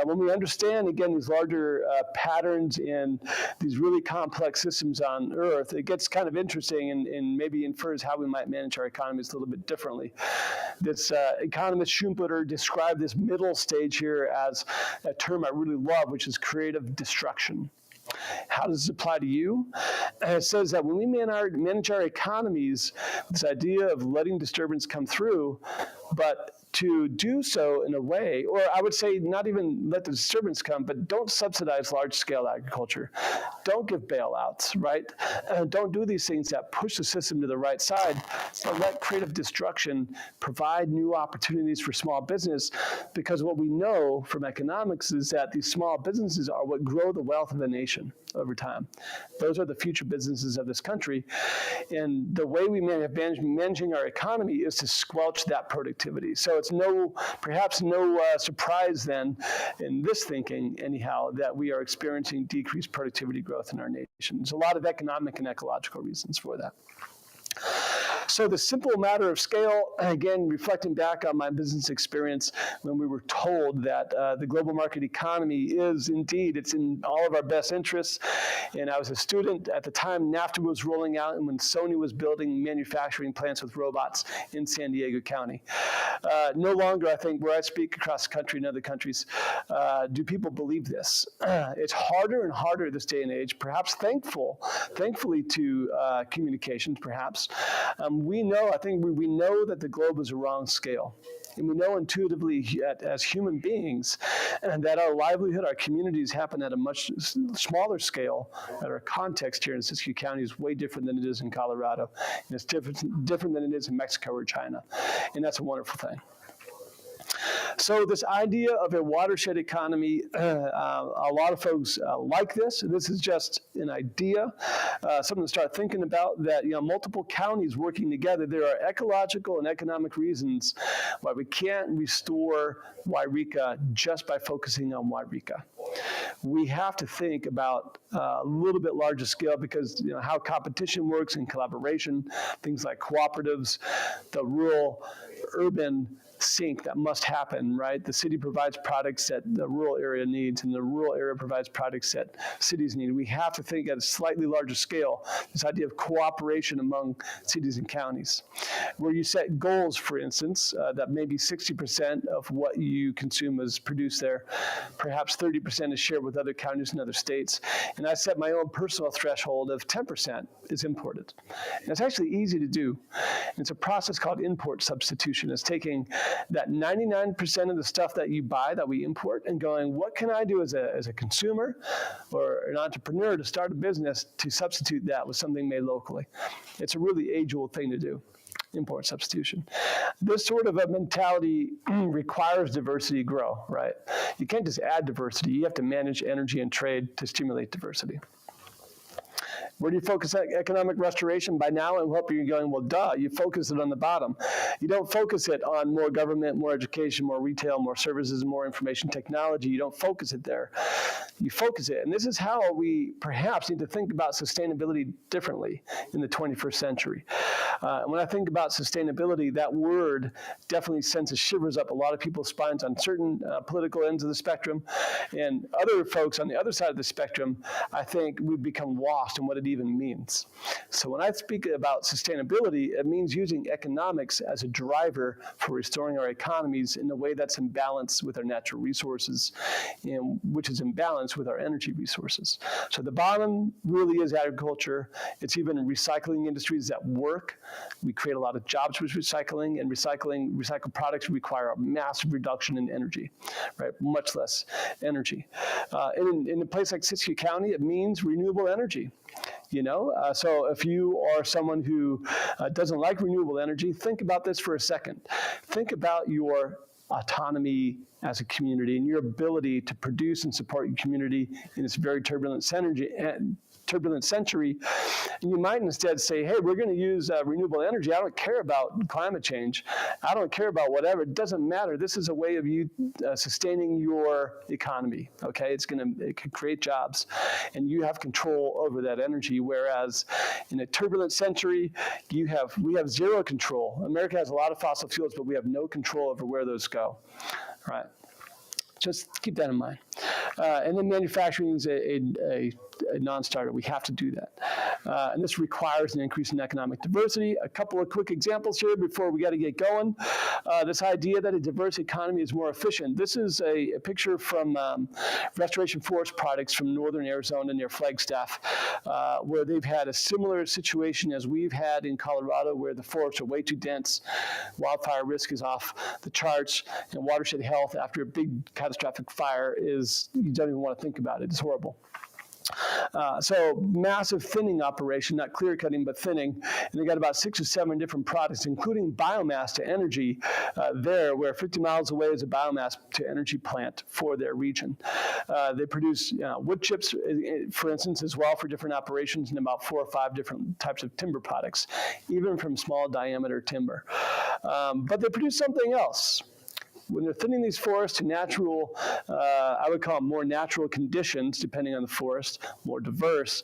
when we understand, again, these larger patterns in these really complex systems on Earth, it gets kind of interesting and maybe infers how we might manage our economies a little bit differently. This economist Schumpeter described this middle stage here as a term I really love, which is creative destruction. How does this apply to you? It says that when we manage our economies, this idea of letting disturbance come through, but to do so in a way, or I would say not even let the disturbance come, but don't subsidize large-scale agriculture. Don't give bailouts, right? Don't do these things that push the system to the right side, but let creative destruction provide new opportunities for small business, because what we know from economics is that these small businesses are what grow the wealth of the nation over time. Those are the future businesses of this country, and the way we managing our economy is to squelch that productivity. So it's perhaps no surprise then in this thinking, anyhow, that we are experiencing decreased productivity growth in our nation. There's a lot of economic and ecological reasons for that. So the simple matter of scale, again, reflecting back on my business experience when we were told that the global market economy is indeed, it's in all of our best interests. And I was a student at the time NAFTA was rolling out and when Sony was building manufacturing plants with robots in San Diego County. No longer, I think, where I speak across the country and other countries, do people believe this. It's harder and harder this day and age, perhaps thankfully to communications, perhaps. We know, I think we know that the globe is a wrong scale. And we know intuitively as human beings that our livelihood, our communities happen at a much smaller scale, that our context here in SISQ County is way different than it is in Colorado. And it's different than it is in Mexico or China. And that's a wonderful thing. So this idea of a watershed economy, a lot of folks like this. This is just an idea, something to start thinking about, that multiple counties working together, there are ecological and economic reasons why we can't restore Wairika just by focusing on Wairika. We have to think about a little bit larger scale, because how competition works and collaboration, things like cooperatives, the rural-urban sync that must happen, right? The city provides products that the rural area needs, and the rural area provides products that cities need. We have to think at a slightly larger scale, this idea of cooperation among cities and counties, where you set goals, for instance, that maybe 60% of what you consume is produced there, perhaps 30% is shared with other counties and other states, and I set my own personal threshold of 10% is imported. And it's actually easy to do. And it's a process called import substitution. It's taking that 99% of the stuff that you buy, that we import, and going, what can I do as a consumer or an entrepreneur to start a business to substitute that with something made locally? It's a really age-old thing to do, import substitution. This sort of a mentality requires diversity to grow, right? You can't just add diversity. You have to manage energy and trade to stimulate diversity. Where do you focus economic restoration? By now, I hope you're going, well, duh, you focus it on the bottom. You don't focus it on more government, more education, more retail, more services, more information technology. You don't focus it there. You focus it. And this is how we perhaps need to think about sustainability differently in the 21st century. When I think about sustainability, that word definitely sends shivers up a lot of people's spines on certain political ends of the spectrum. And other folks on the other side of the spectrum, I think we've become lost in what it even means. So when I speak about sustainability, it means using economics as a driver for restoring our economies in a way that's in balance with our natural resources, and which is in balance with our energy resources. So the bottom really is agriculture. It's even recycling industries that work. We create a lot of jobs with recycling, and recycled products require a massive reduction in energy, right? Much less energy. In a place like SISQ County, it means renewable energy. So if you are someone who doesn't like renewable energy, think about this for a second. Think about your autonomy as a community and your ability to produce and support your community in this very turbulent century. And you might instead say, hey, we're going to use renewable energy. I don't care about climate change. I don't care about whatever. It doesn't matter. This is a way of you sustaining your economy. Okay, it can create jobs, and you have control over that energy. Whereas in a turbulent century, we have zero control. America has a lot of fossil fuels, but we have no control over where those go. Right. Just keep that in mind. And then manufacturing is a non-starter. We have to do that. And this requires an increase in economic diversity. A couple of quick examples here before we got to get going. This idea that a diverse economy is more efficient. This is a picture from Restoration Forest Products from northern Arizona near Flagstaff, where they've had a similar situation as we've had in Colorado, where the forests are way too dense, wildfire risk is off the charts, and watershed health after a big catastrophic fire is, you don't even want to think about it, it's horrible. So massive thinning operation, not clear cutting, but thinning. And they got about 6 or 7 different products, including biomass to energy there, where 50 miles away is a biomass to energy plant for their region. They produce wood chips, for instance, as well for different operations, and about 4 or 5 different types of timber products, even from small diameter timber. But they produce something else. When they're thinning these forests to natural, I would call them more natural conditions, depending on the forest, more diverse,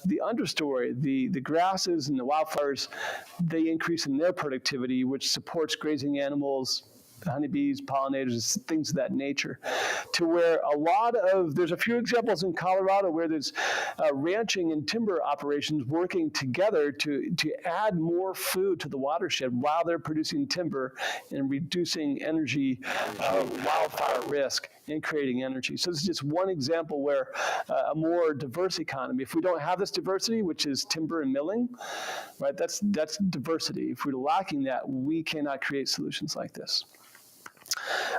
the understory, the grasses and the wildflowers, they increase in their productivity, which supports grazing animals, honeybees, pollinators, things of that nature, to where there's a few examples in Colorado where there's ranching and timber operations working together to add more food to the watershed while they're producing timber and reducing energy wildfire risk and creating energy. So this is just one example where a more diverse economy, if we don't have this diversity, which is timber and milling, right, that's diversity. If we're lacking that, we cannot create solutions like this.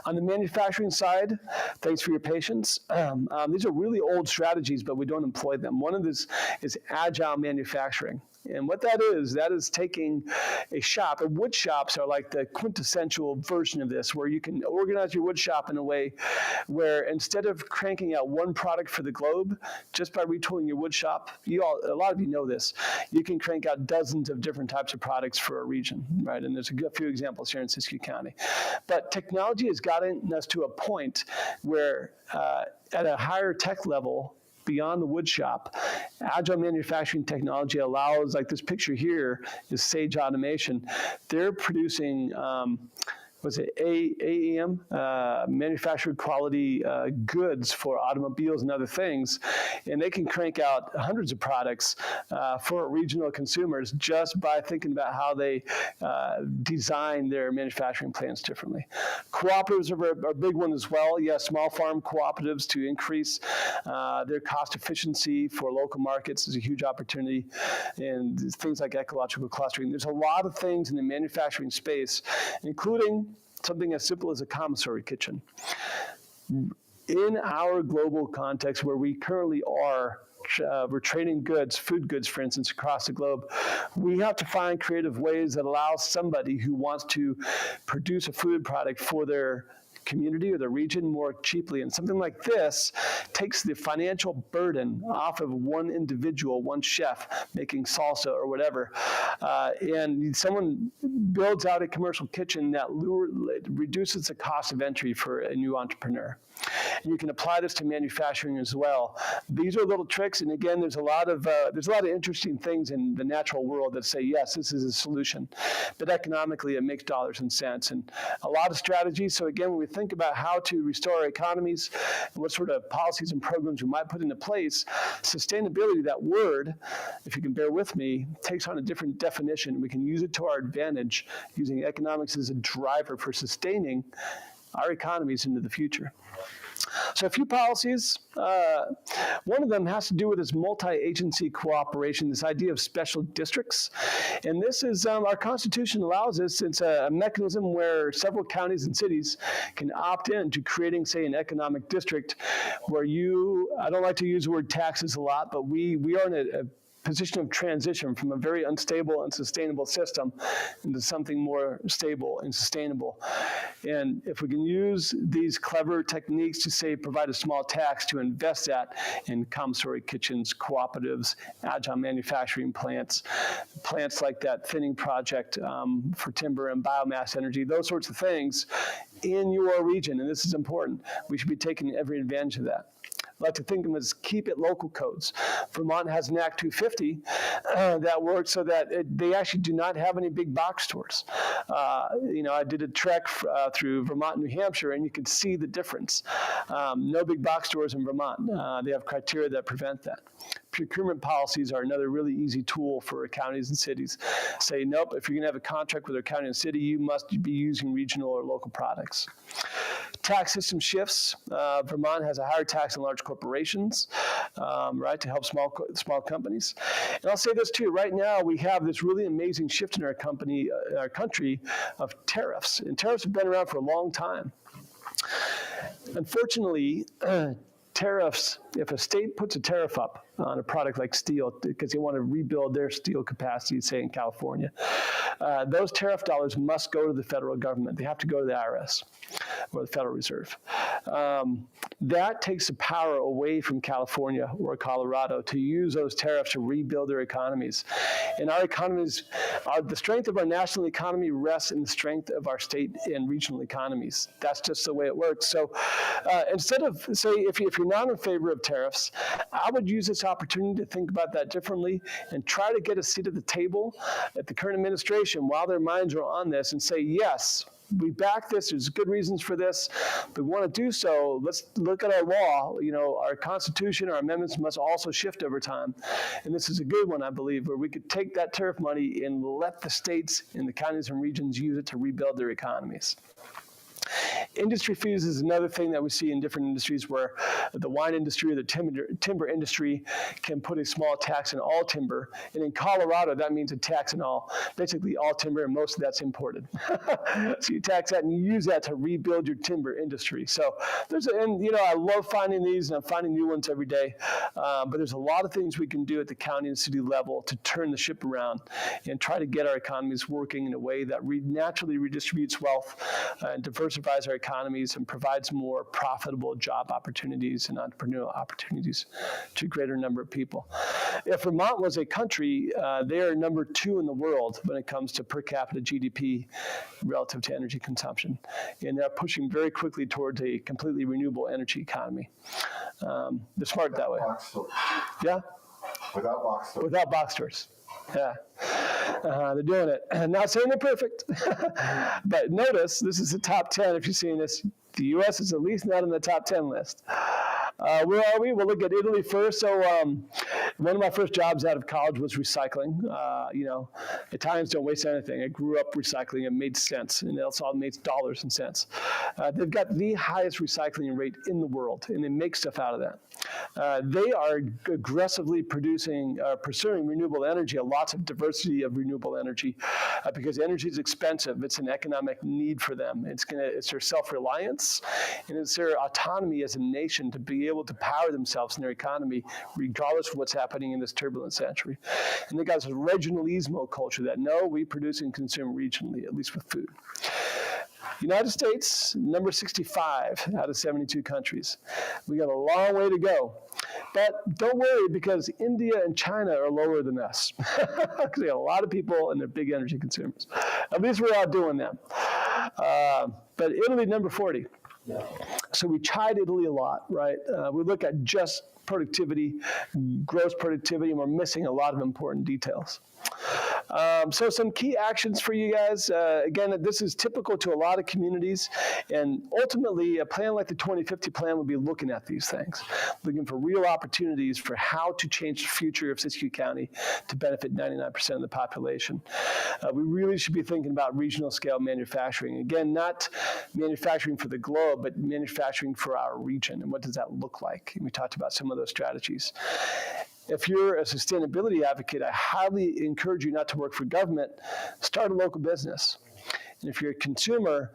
On the manufacturing side, thanks for your patience. These are really old strategies, but we don't employ them. One of these is agile manufacturing. And what that is taking a shop, and wood shops are like the quintessential version of this, where you can organize your wood shop in a way where instead of cranking out one product for the globe, just by retooling your wood shop, a lot of you know this, you can crank out dozens of different types of products for a region, right? And there's a few examples here in SISQ County. But technology has gotten us to a point where at a higher tech level, beyond the wood shop, agile manufacturing technology allows, like this picture here is Sage Automation. They're producing, AEM, manufactured quality goods for automobiles and other things, and they can crank out hundreds of products for regional consumers just by thinking about how they design their manufacturing plants differently. Cooperatives are a big one as well. Yeah, small farm cooperatives to increase their cost efficiency for local markets is a huge opportunity, and things like ecological clustering. There's a lot of things in the manufacturing space, including something as simple as a commissary kitchen. In our global context where we currently are, we're trading goods, food goods, for instance, across the globe, we have to find creative ways that allow somebody who wants to produce a food product for their community or the region more cheaply. And something like this takes the financial burden off of one individual, one chef making salsa or whatever. And someone builds out a commercial kitchen that reduces the cost of entry for a new entrepreneur. And you can apply this to manufacturing as well. These are little tricks, and again, there's a lot of interesting things in the natural world that say, yes, this is a solution. But economically, it makes dollars and cents, and a lot of strategies. So again, when we think about how to restore our economies and what sort of policies and programs we might put into place, sustainability, that word, if you can bear with me, takes on a different definition. We can use it to our advantage, using economics as a driver for sustaining our economies into the future. So a few policies. One of them has to do with this multi-agency cooperation, this idea of special districts. And this is, our Constitution allows this. It's a mechanism where several counties and cities can opt in to creating, say, an economic district where I don't like to use the word taxes a lot, but we are in a position of transition from a very unstable and sustainable system into something more stable and sustainable. And if we can use these clever techniques to, say, provide a small tax to invest that in commissary kitchens, cooperatives, agile manufacturing plants like that thinning project for timber and biomass energy, those sorts of things in your region, and this is important, we should be taking every advantage of that. I like to think of them as keep it local codes. Vermont has an Act 250 that works so that they actually do not have any big box stores. I did a trek through Vermont and New Hampshire, and you could see the difference. No big box stores in Vermont. They have criteria that prevent that. Procurement policies are another really easy tool for counties and cities. Say, nope, if you're going to have a contract with a county and city, you must be using regional or local products. Tax system shifts. Vermont has a higher tax on large corporations, right, to help small companies. And I'll say this too. Right now, we have this really amazing shift in our country of tariffs, and tariffs have been around for a long time. Unfortunately, tariffs, if a state puts a tariff up on a product like steel because they want to rebuild their steel capacity, say in California, those tariff dollars must go to the federal government. They have to go to the IRS or the Federal Reserve. That takes the power away from California or Colorado to use those tariffs to rebuild their economies. And our economies, the strength of our national economy rests in the strength of our state and regional economies. That's just the way it works. So instead of, say, if you're not in favor of tariffs, I would use this opportunity to think about that differently and try to get a seat at the table at the current administration while their minds are on this and say, yes, we back this, there's good reasons for this, but we want to do so. Let's look at our law. Our Constitution, our amendments must also shift over time. And this is a good one, I believe, where we could take that tariff money and let the states and the counties and regions use it to rebuild their economies. Industry fees is another thing that we see in different industries where the wine industry or the timber industry can put a small tax on all timber. And in Colorado, that means a tax on basically all timber, and most of that's imported. So you tax that and you use that to rebuild your timber industry. So I love finding these, and I'm finding new ones every day. But there's a lot of things we can do at the county and city level to turn the ship around and try to get our economies working in a way that naturally redistributes wealth and diversifies our economies and provides more profitable job opportunities and entrepreneurial opportunities to a greater number of people. If Vermont was a country, they are number 2 in the world when it comes to per capita GDP relative to energy consumption. And they're pushing very quickly towards a completely renewable energy economy. They're smart that way. Yeah? Without box stores. Without box stores. Yeah. They're doing it. I'm not saying they're perfect, but notice this is the top 10. If you're seeing this, the U.S. is at least not in the top 10 list. Where are we? We'll look at Italy first. So one of my first jobs out of college was recycling. Italians don't waste anything. I grew up recycling. It made sense, and it all made dollars and cents. They've got the highest recycling rate in the world, and they make stuff out of that. They are aggressively pursuing renewable energy, lots of diversity of renewable energy, because energy is expensive. It's an economic need for them. It's their self-reliance, and it's their autonomy as a nation to be able to power themselves in their economy, regardless of what's happening in this turbulent century. And they got this regionalismo culture that, no, we produce and consume regionally, at least with food. United States, number 65 out of 72 countries. We got a long way to go. But don't worry, because India and China are lower than us. Because they got a lot of people and they're big energy consumers. At least we're outdoing them. But Italy, number 40. So we chide Italy a lot, right? We look at just productivity, gross productivity, and we're missing a lot of important details. So some key actions for you guys. Again, this is typical to a lot of communities, and ultimately a plan like the 2050 plan would be looking at these things, looking for real opportunities for how to change the future of SISQ County to benefit 99% of the population. We really should be thinking about regional scale manufacturing. Again, not manufacturing for the globe, but manufacturing for our region, and what does that look like? And we talked about some of those strategies. If you're a sustainability advocate, I highly encourage you not to work for government. Start a local business. And if you're a consumer,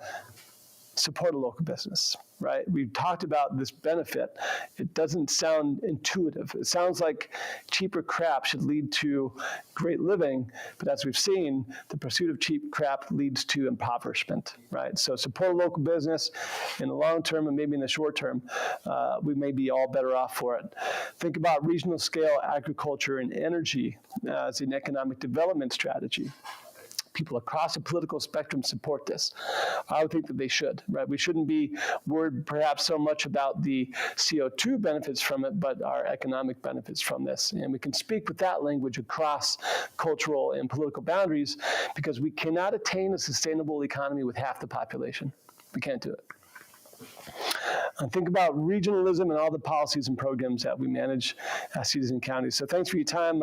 support a local business, right? We've talked about this benefit. It doesn't sound intuitive. It sounds like cheaper crap should lead to great living, but as we've seen, the pursuit of cheap crap leads to impoverishment, right? So support a local business in the long term, and maybe in the short term, we may be all better off for it. Think about regional scale agriculture and energy as an economic development strategy. people across the political spectrum support this. I would think that they should, right? We shouldn't be worried perhaps so much about the CO2 benefits from it, but our economic benefits from this. And we can speak with that language across cultural and political boundaries, because we cannot attain a sustainable economy with half the population. We can't do it. And think about regionalism and all the policies and programs that we manage as cities and counties. So thanks for your time.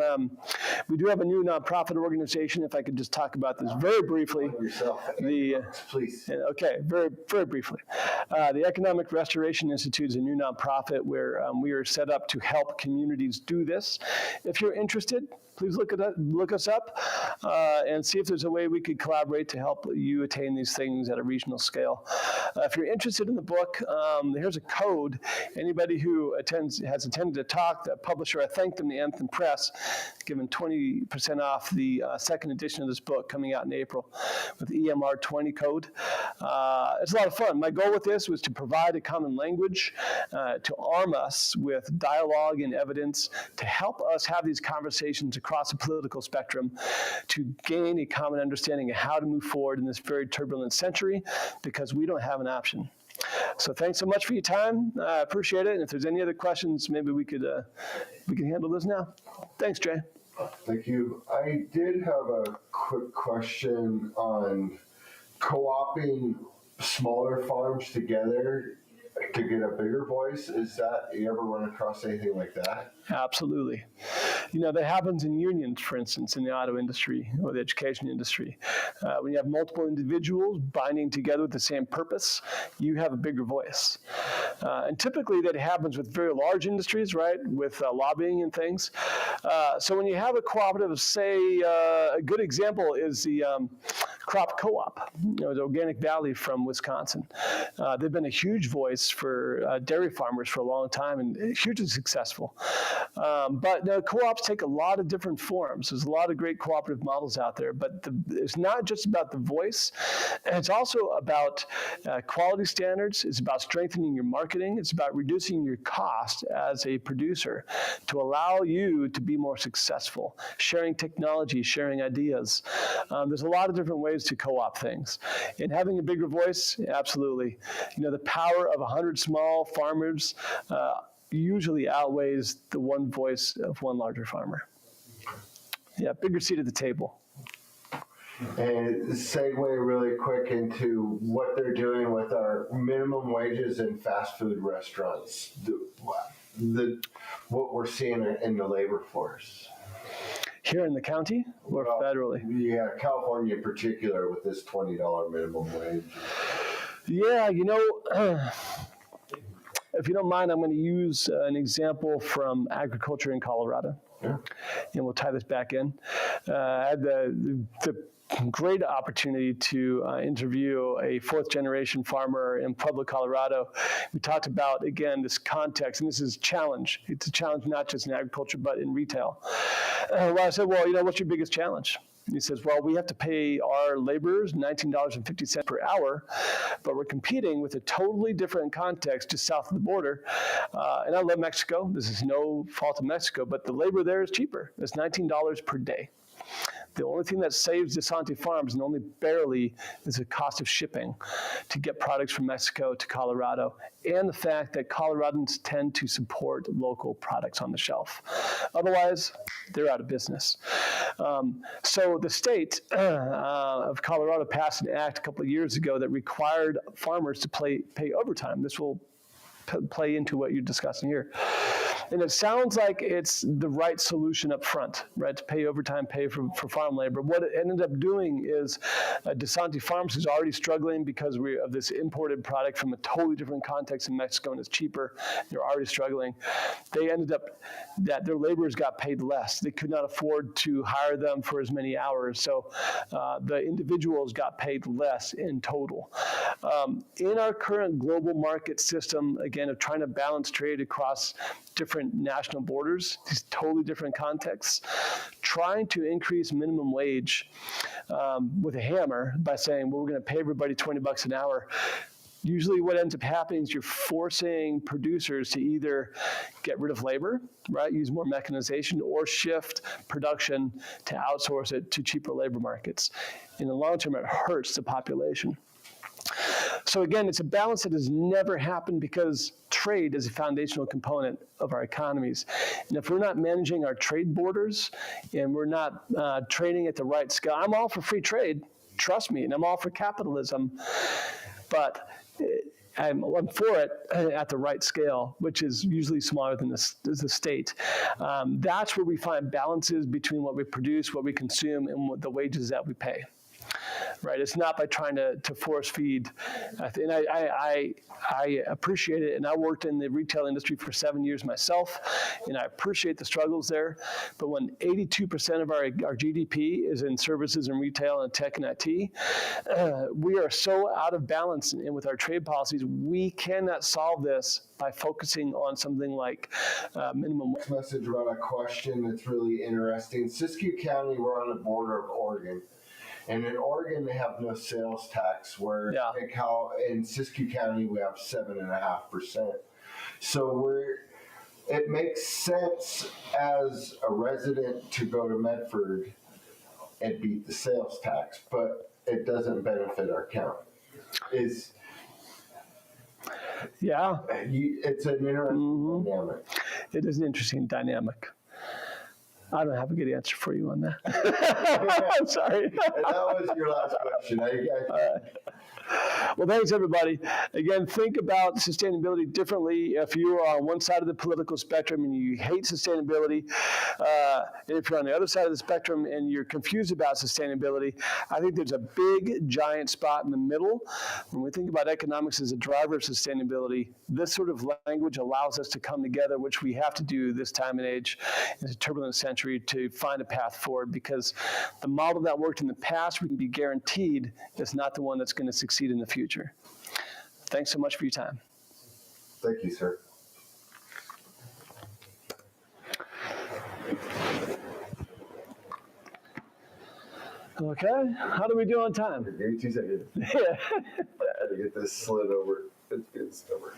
We do have a new nonprofit organization. If I could just talk about this very briefly. Please. Okay, very, very briefly. The Economic Restoration Institute is a new nonprofit where we are set up to help communities do this. If you're interested, please look us up and see if there's a way we could collaborate to help you attain these things at a regional scale. If you're interested in the book, here's a code. Anybody who has attended a talk, the publisher, I thank them, the Anthem Press, given 20% off the second edition of this book coming out in April with the EMR 20 code. It's a lot of fun. My goal with this was to provide a common language, to arm us with dialogue and evidence, to help us have these conversations across the political spectrum, to gain a common understanding of how to move forward in this very turbulent century, because we don't have an option. So thanks so much for your time. I appreciate it. And if there's any other questions, maybe we can handle this now. Thanks, Jay. Thank you. I did have a quick question on co-oping smaller farms together to get a bigger voice. Is that, you ever run across anything like that? Absolutely. That happens in unions, for instance, in the auto industry or the education industry. When you have multiple individuals binding together with the same purpose, you have a bigger voice. And typically that happens with very large industries, right, with lobbying and things. So when you have a cooperative, say, a good example is the crop co-op, the Organic Valley from Wisconsin. They've been a huge voice for dairy farmers for a long time and hugely successful. But co-ops take a lot of different forms. There's a lot of great cooperative models out there, but it's not just about the voice. It's also about quality standards. It's about strengthening your marketing. It's about reducing your cost as a producer to allow you to be more successful, sharing technology, sharing ideas. There's a lot of different ways to co-op things. And having a bigger voice, absolutely. The power of 100 small farmers usually outweighs the one voice of one larger farmer. Yeah, bigger seat at the table. And segue really quick into what they're doing with our minimum wages in fast food restaurants, what we're seeing in the labor force. Here in the county or federally? Yeah, California in particular with this $20 minimum wage. Yeah, if you don't mind, I'm going to use an example from agriculture in Colorado. Yeah. And we'll tie this back in. I had the great opportunity to interview a fourth-generation farmer in Pueblo, Colorado. We talked about, again, this context, and this is a challenge. It's a challenge not just in agriculture, but in retail. I said, well, what's your biggest challenge? And he says, well, we have to pay our laborers $19.50 per hour, but we're competing with a totally different context just south of the border. And I love Mexico. This is no fault of Mexico, but the labor there is cheaper. It's $19 per day. The only thing that saves DeSanti Farms, and only barely, is the cost of shipping to get products from Mexico to Colorado, and the fact that Coloradans tend to support local products on the shelf. Otherwise, they're out of business. So the state of Colorado passed an act a couple of years ago that required farmers to pay overtime. This will play into what you're discussing here. And it sounds like it's the right solution up front, right, to pay overtime, pay for farm labor. What it ended up doing is DeSanti Farms is already struggling because of this imported product from a totally different context in Mexico, and it's cheaper. They're already struggling. They ended up that their laborers got paid less. They could not afford to hire them for as many hours, so the individuals got paid less in total. In our current global market system, again, of trying to balance trade across different national borders, these totally different contexts, trying to increase minimum wage with a hammer by saying, well, we're going to pay everybody $20 an hour, Usually what ends up happening is you're forcing producers to either get rid of labor, right, use more mechanization, or shift production to outsource it to cheaper labor markets. In the long term, it hurts the population. So again, it's a balance that has never happened because trade is a foundational component of our economies. And if we're not managing our trade borders and we're not trading at the right scale, I'm all for free trade, trust me, and I'm all for capitalism, but I'm for it at the right scale, which is usually smaller than the state. That's where we find balances between what we produce, what we consume, and what the wages that we pay. Right, it's not by trying to force feed, and I appreciate it. And I worked in the retail industry for 7 years myself, and I appreciate the struggles there. But when 82% of our GDP is in services and retail and tech and IT, we are so out of balance. And with our trade policies, we cannot solve this by focusing on something like minimum wage. Message about a question that's really interesting. SISQ County, we're on the border of Oregon. And in Oregon, they have no sales tax, where in Siskiyou County, we have 7.5%. So it makes sense as a resident to go to Medford and beat the sales tax, but it doesn't benefit our county. It's an interesting dynamic. It is an interesting dynamic. I don't have a good answer for you on that. I'm sorry. And that was your last question. Well, thanks, everybody. Again, think about sustainability differently. If you are on one side of the political spectrum and you hate sustainability, and if you're on the other side of the spectrum and you're confused about sustainability, I think there's a big, giant spot in the middle. When we think about economics as a driver of sustainability, this sort of language allows us to come together, which we have to do this time and age in a turbulent century to find a path forward, because the model that worked in the past, we can be guaranteed, is not the one that's going to succeed in the future. Thanks so much for your time. Thank you, sir. Okay, how do we do on time? Give me 2 seconds. Yeah. I had to get this slid over. It's over.